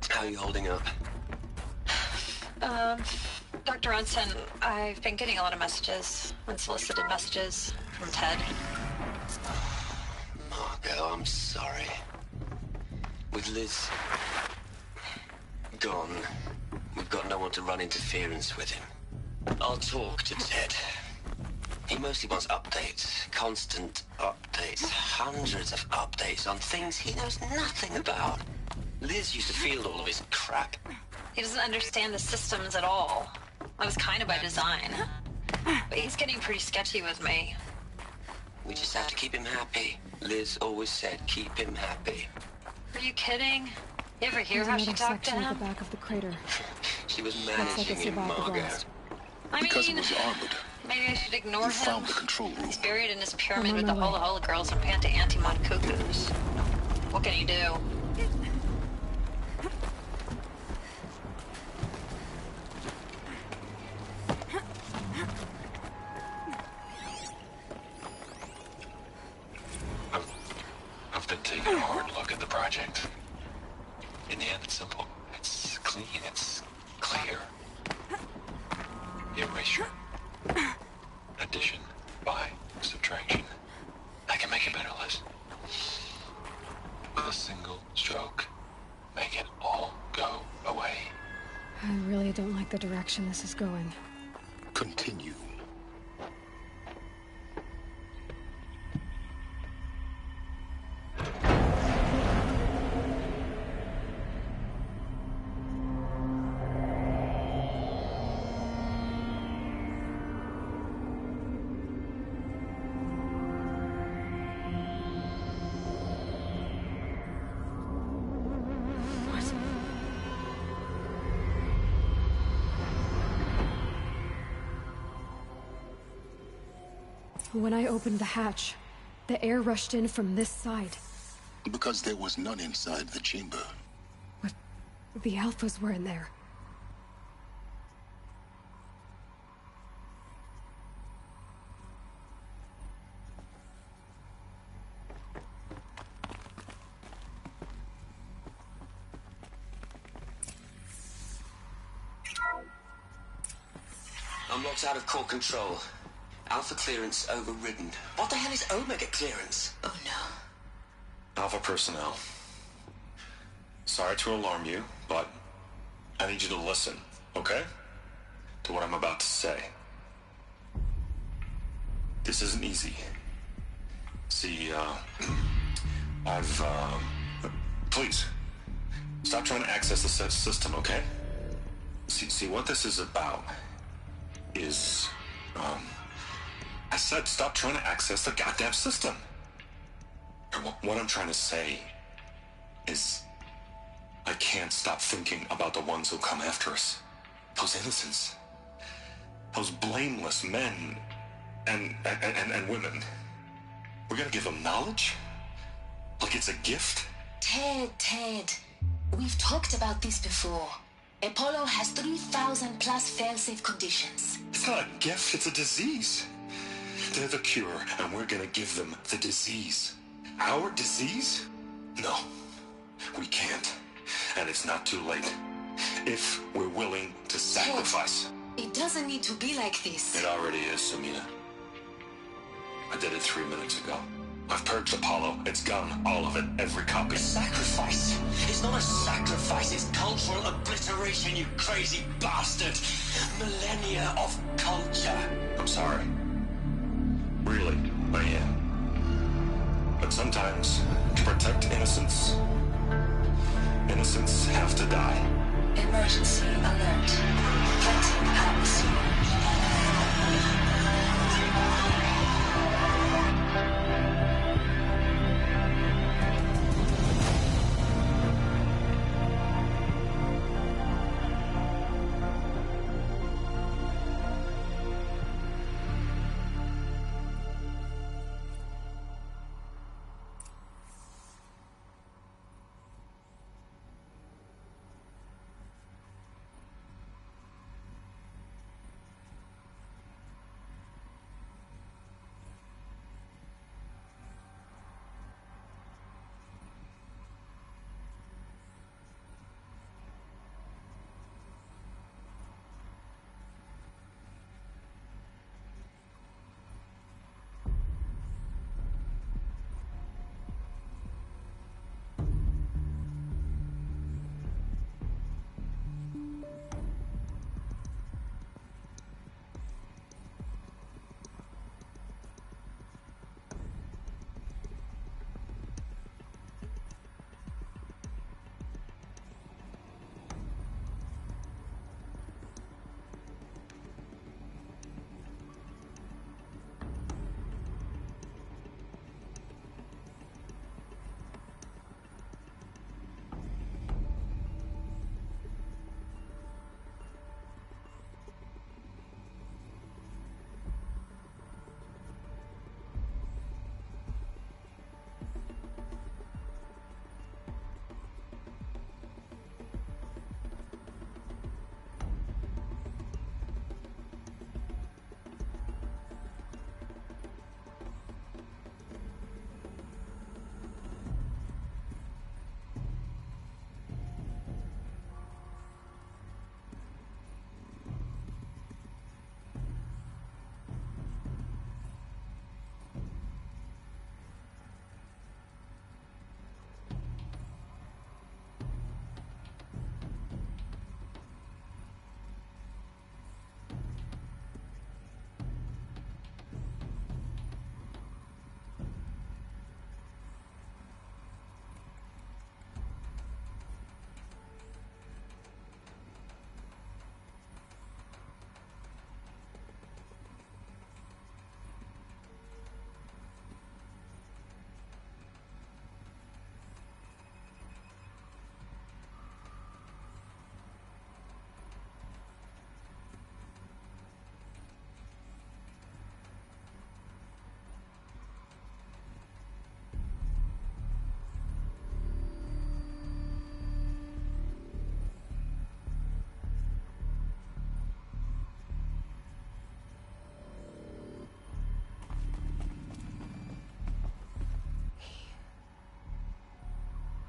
Speaker 1: How are you holding up?
Speaker 21: Dr. Ronson, I've been getting a lot of messages, unsolicited messages from Ted.
Speaker 1: Margot, I'm sorry. With Liz gone, we've got no one to run interference with him. I'll talk to Ted. He mostly wants updates, constant updates, hundreds of updates on things he knows nothing about. Liz used to field all of his crap.
Speaker 21: He doesn't understand the systems at all. That was kind of by design. But he's getting pretty sketchy with me.
Speaker 1: We just have to keep him happy. Liz always said keep him happy.
Speaker 21: Are you kidding? You ever hear
Speaker 2: There's
Speaker 21: how she
Speaker 2: another
Speaker 21: talked to
Speaker 2: section
Speaker 21: him?
Speaker 2: at the back of the crater.
Speaker 1: She was
Speaker 2: Looks like
Speaker 1: managing
Speaker 2: it
Speaker 1: him,
Speaker 2: survived the
Speaker 1: Margot.
Speaker 2: blast.
Speaker 21: I
Speaker 4: Because
Speaker 21: mean,
Speaker 4: it was armored.
Speaker 21: maybe I should ignore
Speaker 4: You
Speaker 21: him.
Speaker 4: found the control room.
Speaker 21: He's buried in his pyramid
Speaker 2: I'm
Speaker 21: with
Speaker 2: on
Speaker 21: the
Speaker 2: my
Speaker 21: Hola Hola girls and Panta Antimon cuckoos. What can you do?
Speaker 3: I've been taking a hard look at the project. In the end, it's simple. It's clean. It's clear. Erasure. Addition by subtraction. I can make it better, Liz. With a single stroke, make it all go away.
Speaker 2: I really don't like the direction this is going.
Speaker 4: Continue.
Speaker 2: When I opened the hatch, the air rushed in from this side.
Speaker 4: Because there was none inside the chamber.
Speaker 2: But the Alphas were in there.
Speaker 1: I'm locked out of core control. Alpha clearance overridden.
Speaker 14: What the hell is Omega clearance?
Speaker 11: Oh no.
Speaker 3: Alpha personnel. Sorry to alarm you, but I need you to listen, okay? To what I'm about to say. This isn't easy. See, please, stop trying to access the system, okay? See, what this is about is, I said stop trying to access the goddamn system. What I'm trying to say is, I can't stop thinking about the ones who come after us. Those innocents. Those blameless men and women. We're gonna give them knowledge? Like it's a gift?
Speaker 11: Ted. We've talked about this before. Apollo has 3,000 plus fail-safe conditions.
Speaker 3: It's not a gift, it's a disease. They're the cure, and we're gonna give them the disease. Our disease? No, we can't. And it's not too late. If we're willing to sacrifice.
Speaker 11: Ted, it doesn't need to be like this.
Speaker 3: It already is, Samina. I did it 3 minutes ago. I've purged Apollo. It's gone. All of it. Every copy.
Speaker 14: A sacrifice? It's not a sacrifice. It's cultural obliteration, you crazy bastard. Millennia of culture.
Speaker 3: I'm sorry. Really, I am. But sometimes, to protect innocence, innocents have to die.
Speaker 11: Emergency alert. Planting atmosphere.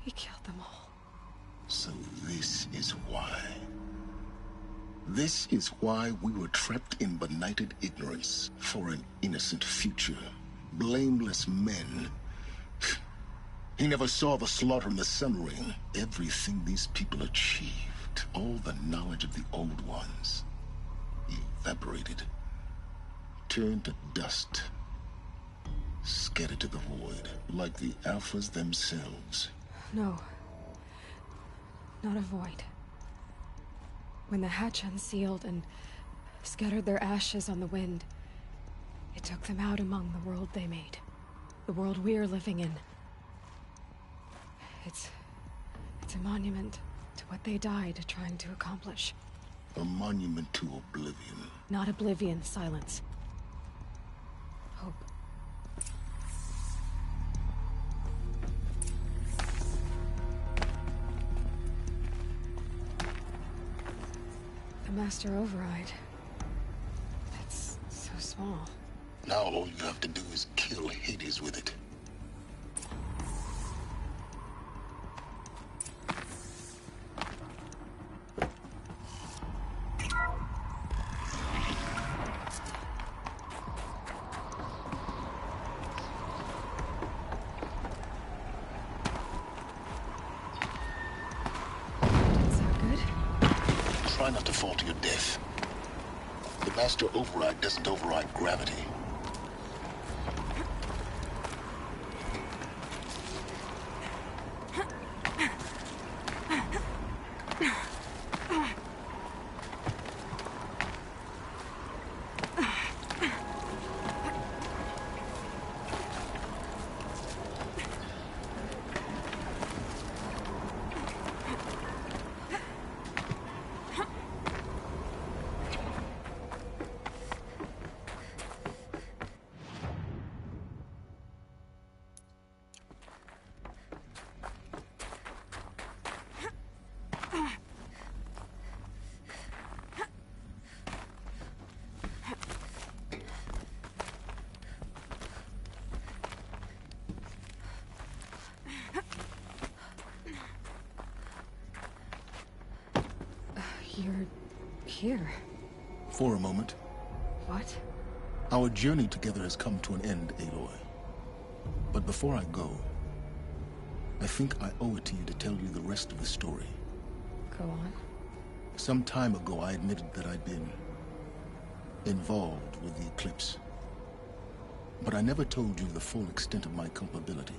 Speaker 2: He killed them all.
Speaker 19: So this is why.
Speaker 4: This is why we were trapped in benighted ignorance for an innocent future. Blameless men. He never saw the slaughter in the Sun Ring. Everything these people achieved, all the knowledge of the old ones, evaporated, turned to dust, scattered to the void, like the Alphas themselves.
Speaker 2: No. Not a void. When the hatch unsealed and scattered their ashes on the wind, it took them out among the world they made. The world we're living in. It's a monument to what they died trying to accomplish.
Speaker 4: A monument to oblivion.
Speaker 2: Not oblivion, silence. Hope. The Master Override. It's so small.
Speaker 4: Now all you have to do is kill Hades with it. Try not to fall to your death. The Master Override doesn't override gravity.
Speaker 2: You're here.
Speaker 4: For a moment.
Speaker 2: What?
Speaker 4: Our journey together has come to an end, Aloy. But before I go, I think I owe it to you to tell you the rest of the story.
Speaker 2: Go on.
Speaker 4: Some time ago, I admitted that I'd been involved with the eclipse. But I never told you the full extent of my culpability.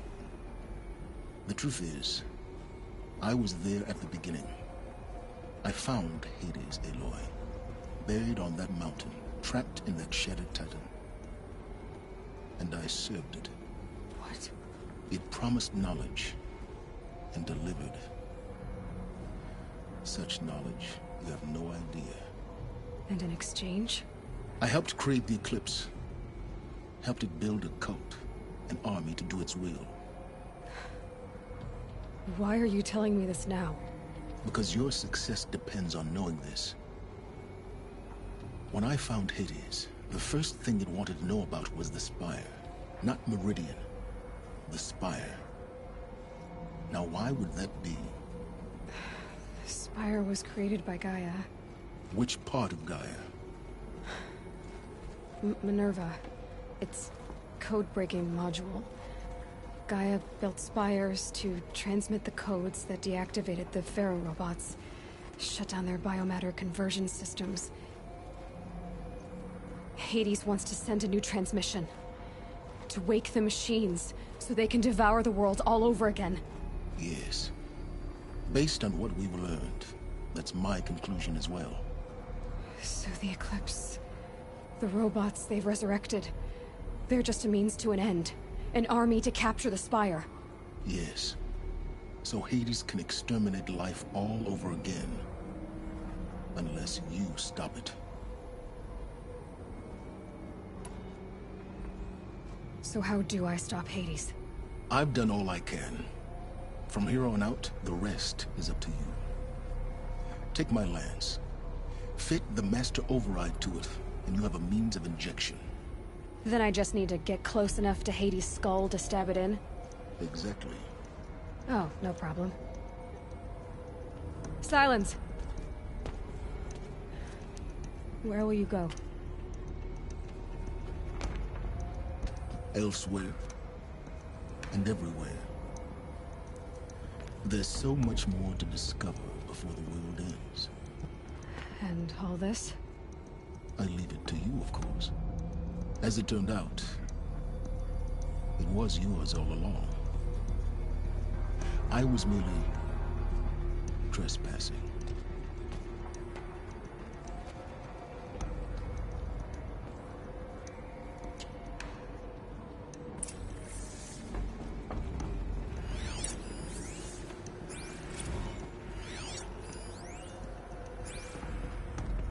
Speaker 4: The truth is, I was there at the beginning. I found Hades, Aloy, buried on that mountain, trapped in that shattered titan. And I served it.
Speaker 2: What?
Speaker 4: It promised knowledge and delivered. Such knowledge, you have no idea.
Speaker 2: And in exchange?
Speaker 4: I helped create the eclipse. Helped it build a cult, an army to do its will.
Speaker 2: Why are you telling me this now?
Speaker 4: Because your success depends on knowing this. When I found Hades, the first thing it wanted to know about was the Spire. Not Meridian. The Spire. Now why would that be?
Speaker 2: The Spire was created by Gaia.
Speaker 4: Which part of Gaia?
Speaker 2: Minerva. Its code-breaking module. Gaia built spires to transmit the codes that deactivated the Pharaoh robots, shut down their biomatter conversion systems. Hades wants to send a new transmission. To wake the machines, so they can devour the world all over again.
Speaker 4: Yes. Based on what we've learned, that's my conclusion as well.
Speaker 2: So the Eclipse, the robots they've resurrected, they're just a means to an end. An army to capture the Spire.
Speaker 4: Yes. So Hades can exterminate life all over again. Unless you stop it.
Speaker 2: So how do I stop Hades?
Speaker 4: I've done all I can. From here on out, the rest is up to you. Take my lance. Fit the Master Override to it, and you have a means of injection.
Speaker 2: Then I just need to get close enough to Hades' skull to stab it in?
Speaker 4: Exactly.
Speaker 2: Oh, no problem. Silence! Where will you go?
Speaker 4: Elsewhere. And everywhere. There's so much more to discover before the world ends.
Speaker 2: And all this?
Speaker 4: I leave it to you, of course. As it turned out, it was yours all along. I was merely trespassing.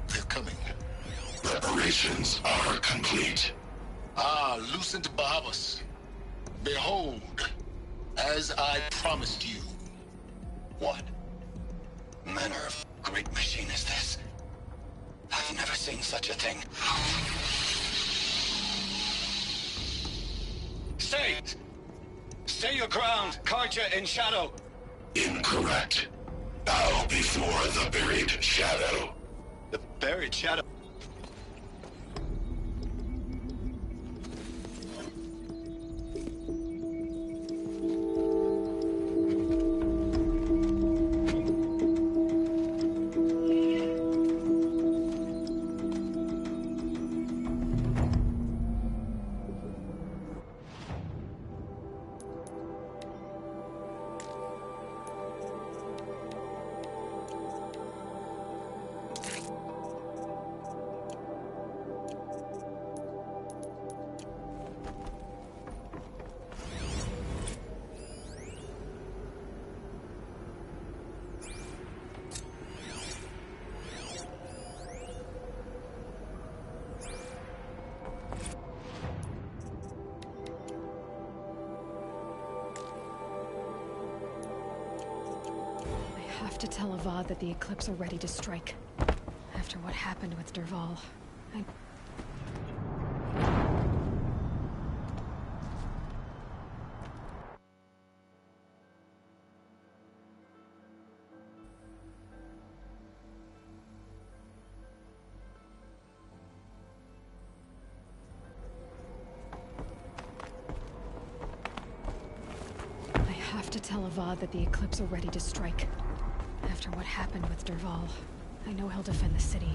Speaker 13: They're coming. Preparations are complete.
Speaker 4: Ah, Lucent Bahavas. Behold, as I promised you.
Speaker 14: What manner of great machine is this? I've never seen such a thing. Stay! Stay your ground, Karja in shadow!
Speaker 13: Incorrect. Bow before the buried shadow.
Speaker 14: The buried shadow?
Speaker 2: I have to tell Avad that the Eclipse are ready to strike. After what happened with Dervahl, I have to tell Avad that the Eclipse are ready to strike. After what happened with Dervahl, I know he'll defend the city.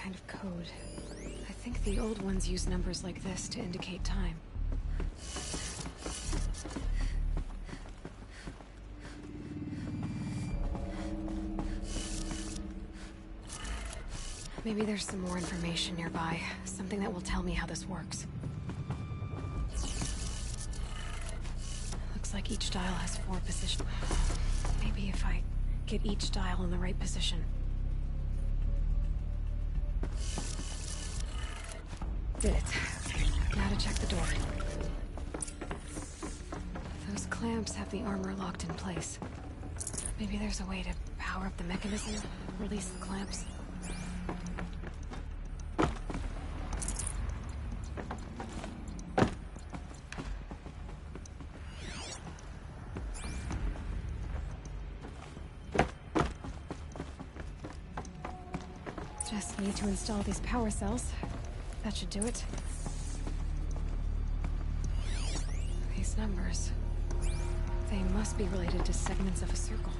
Speaker 2: kind of code. I think the old ones use numbers like this to indicate time. Maybe there's some more information nearby. Something that will tell me how this works. Looks like each dial has 4 positions. Maybe if I get each dial in the right position. Did it. Now to check the door. Those clamps have the armor locked in place. Maybe there's a way to power up the mechanism, release the clamps. Just need to install these power cells. That should do it. These numbers. They must be related to segments of a circle.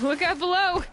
Speaker 2: Look out below!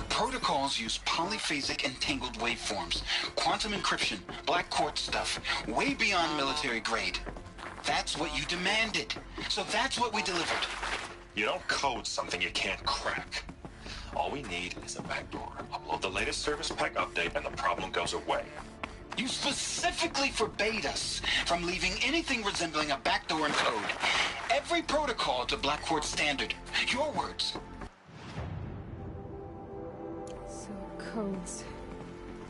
Speaker 14: Protocols use polyphasic entangled waveforms, quantum encryption, black quartz stuff, way beyond military grade. That's what you demanded. So that's what we delivered.
Speaker 3: You don't code something you can't crack. All we need is a backdoor. Upload the latest service pack update and the problem goes away.
Speaker 14: You specifically forbade us from leaving anything resembling a backdoor in code. Every protocol to black quartz standard. Your words.
Speaker 2: Codes.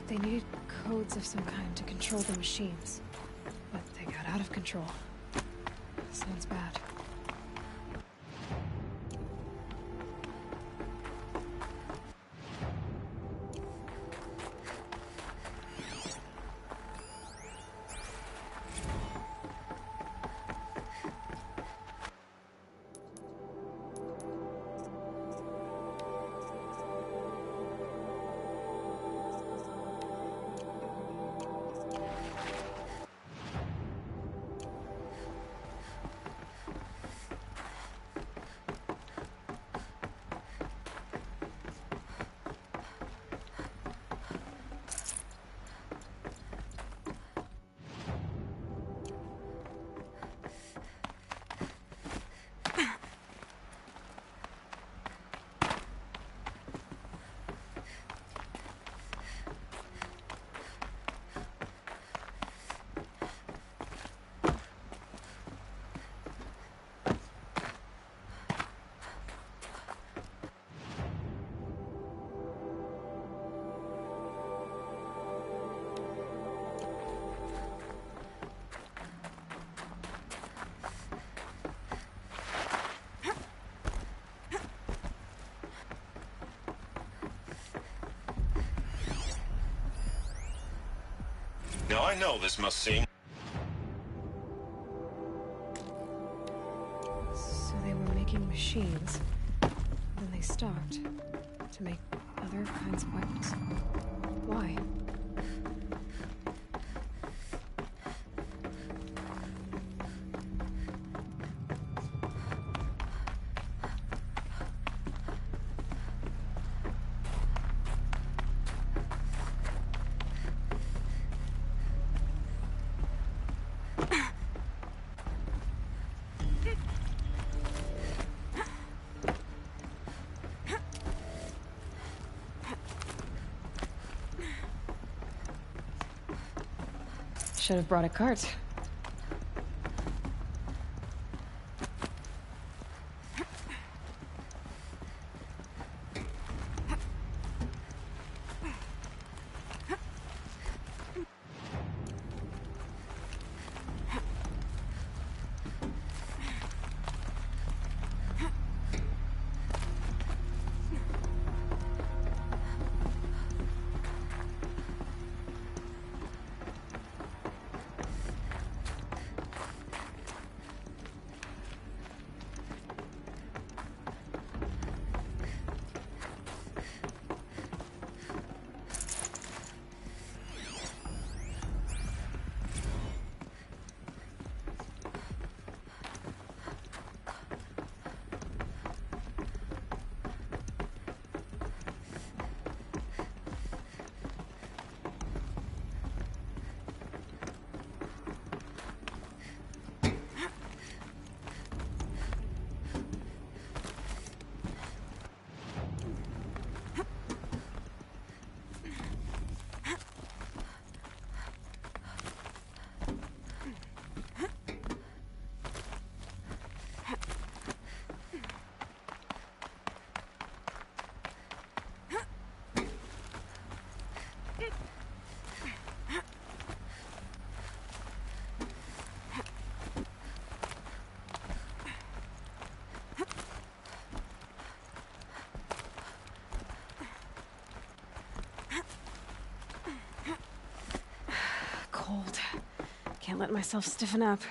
Speaker 2: They needed codes of some kind to control the machines. But they got out of control. Sounds bad.
Speaker 3: Now I know this must seem...
Speaker 2: So they were making machines. Then they stopped. To make other kinds of weapons. Why? Should have brought a cart. Cold. Can't let myself stiffen up.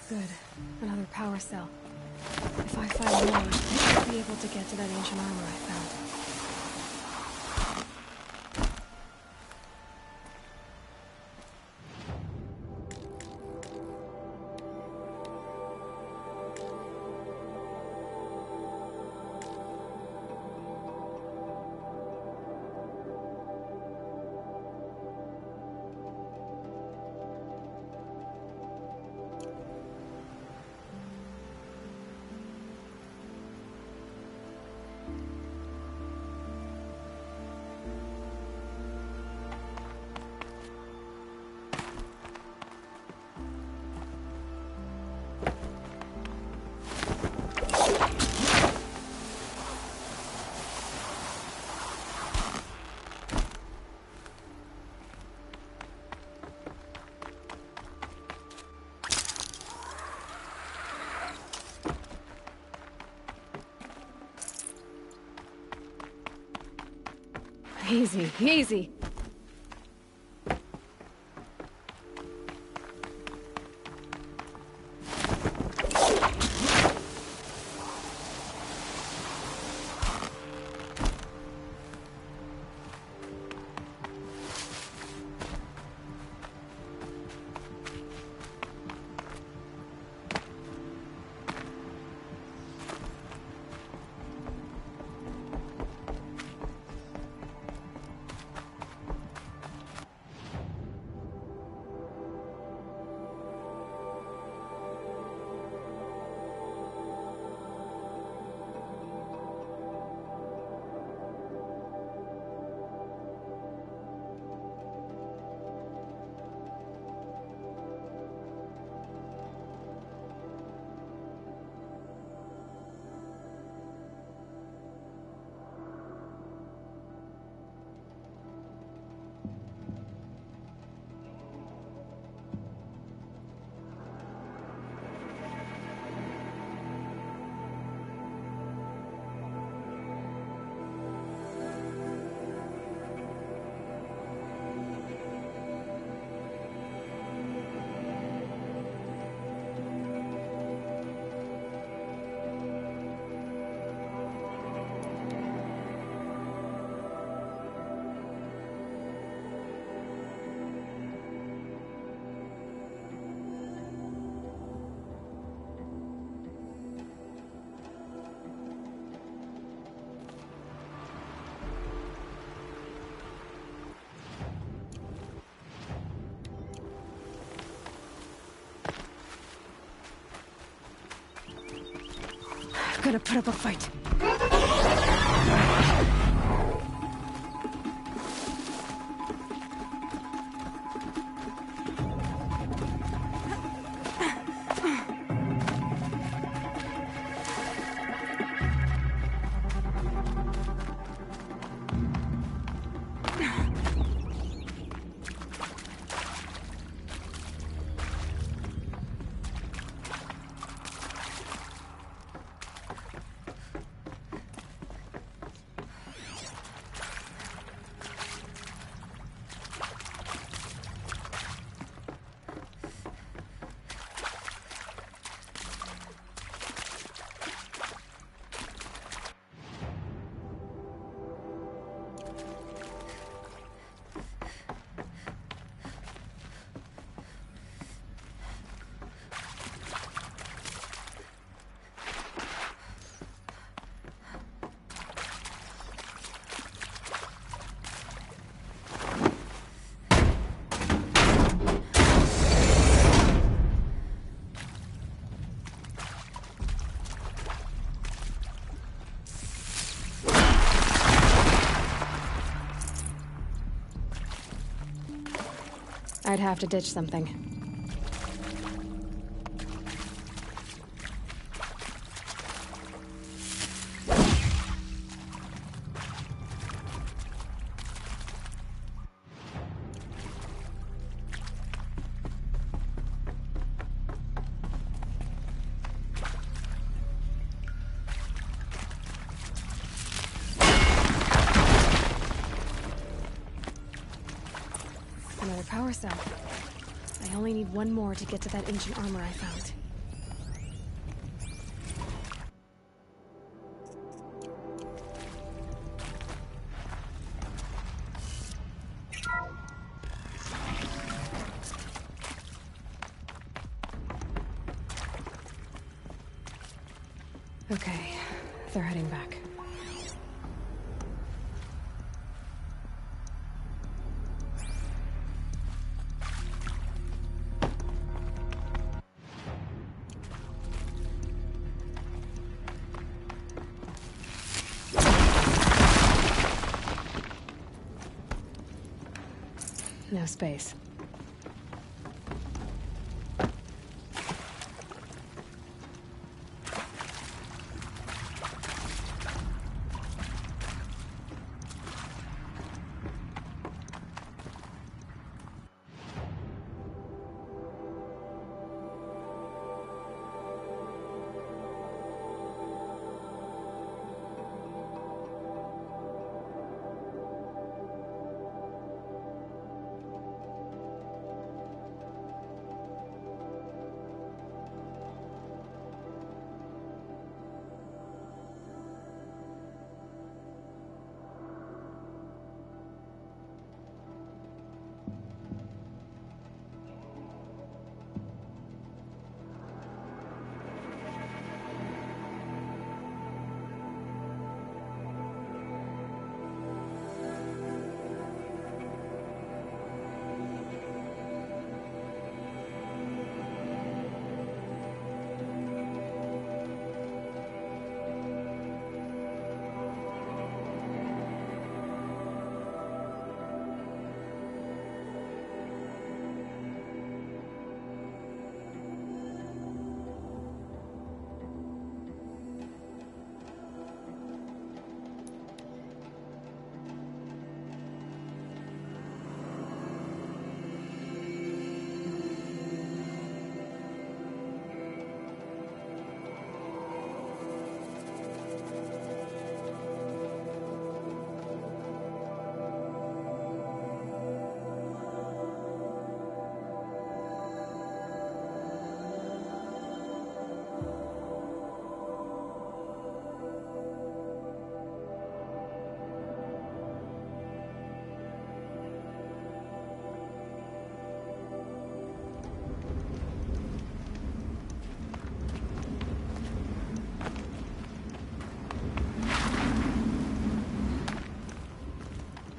Speaker 2: Good. Another power cell. If I find more, I should be able to get to that ancient armor I found. Easy, easy. gonna put up a fight. I'd have to ditch something. Another power cell. I only need one more to get to that ancient armor I found. Okay, they're heading back. No space.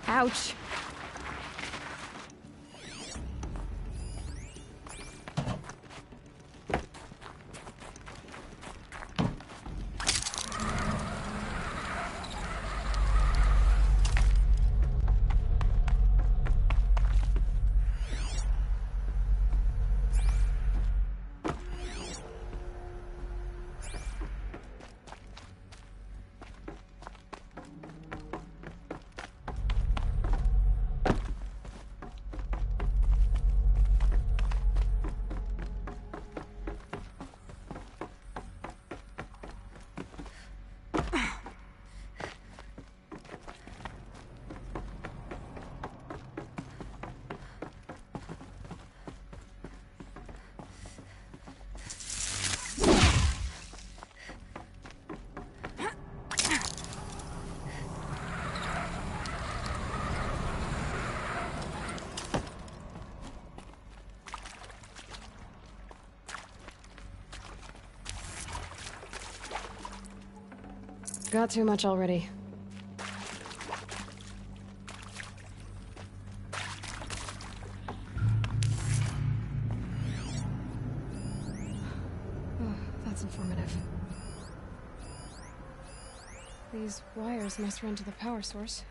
Speaker 2: Ouch. got too much already. Oh, that's informative. These wires must run to the power source.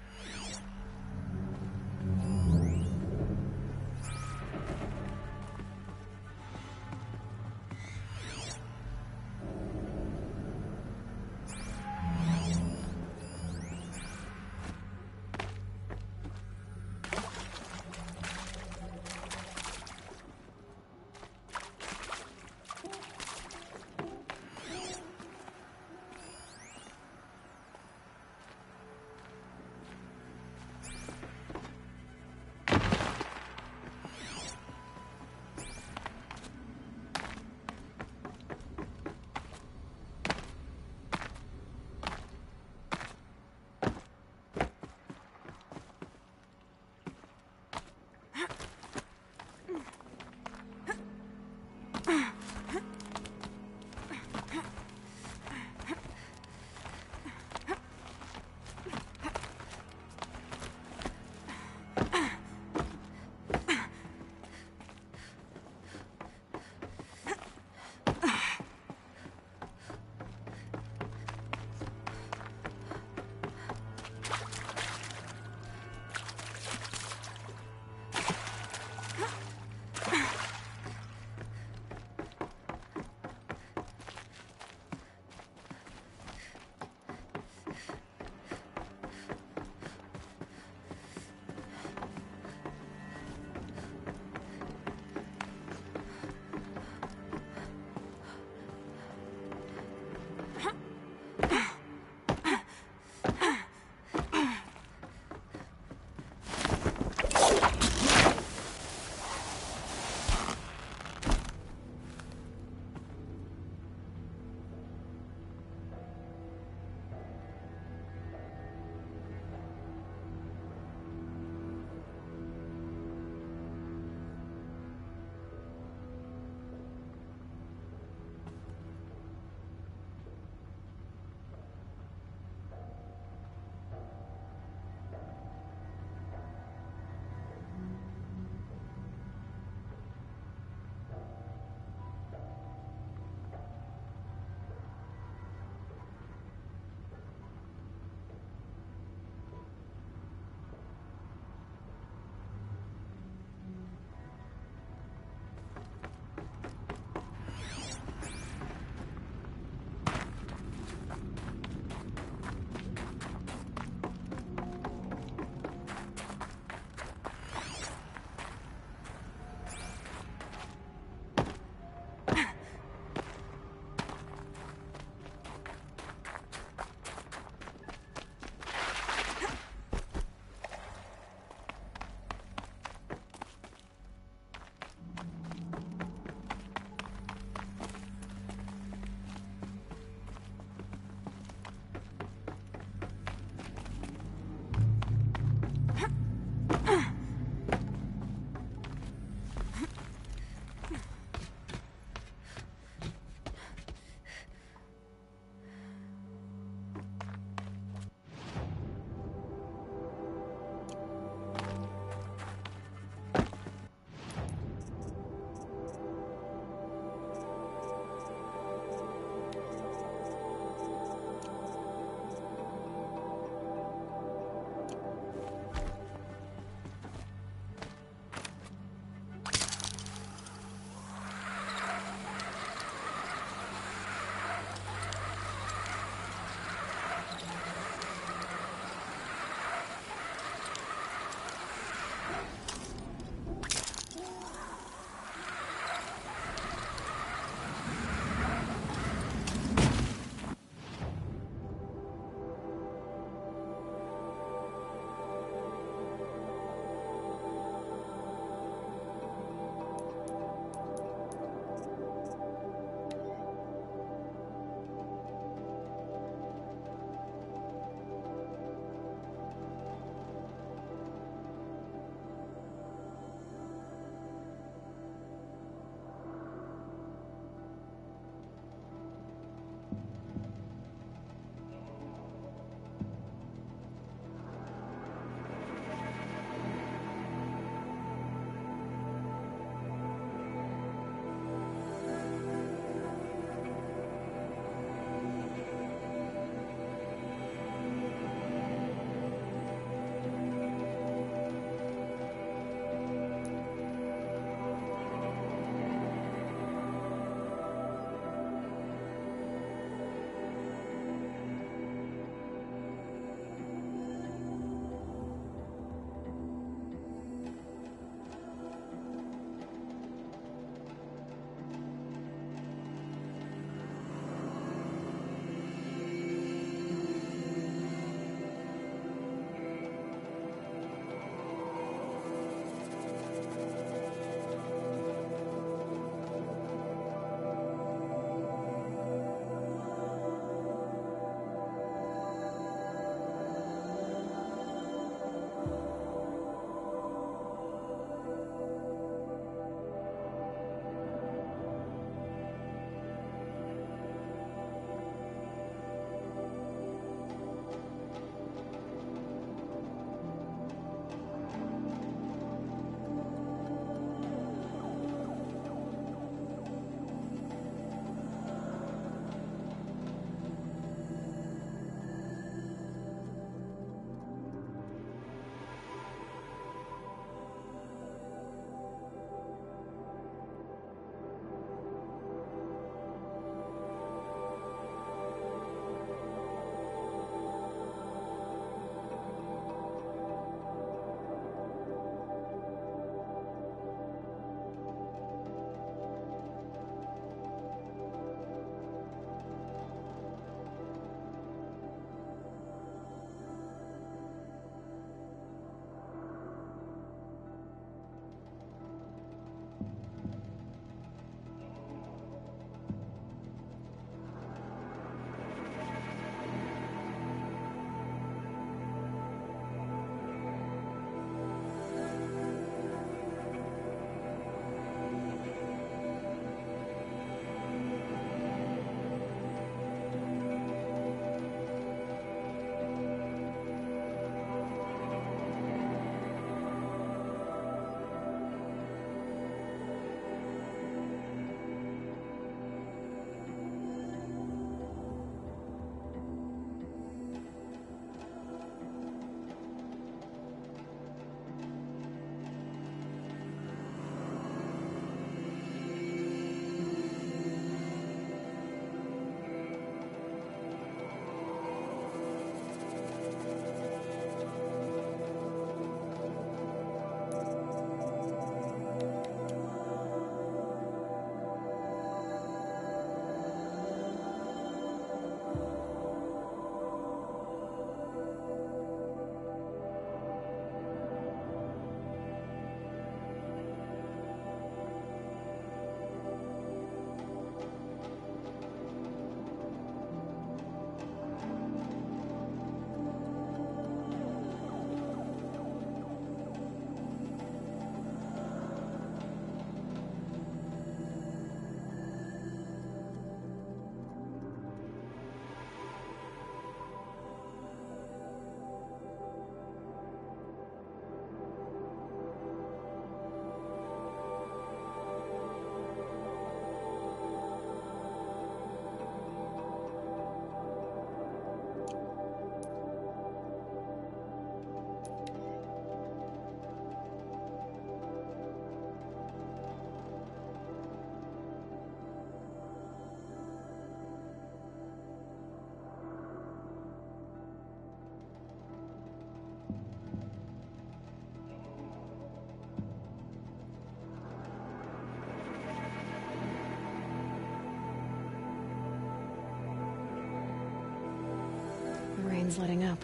Speaker 2: pain's letting up.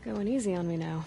Speaker 2: Going easy on me now.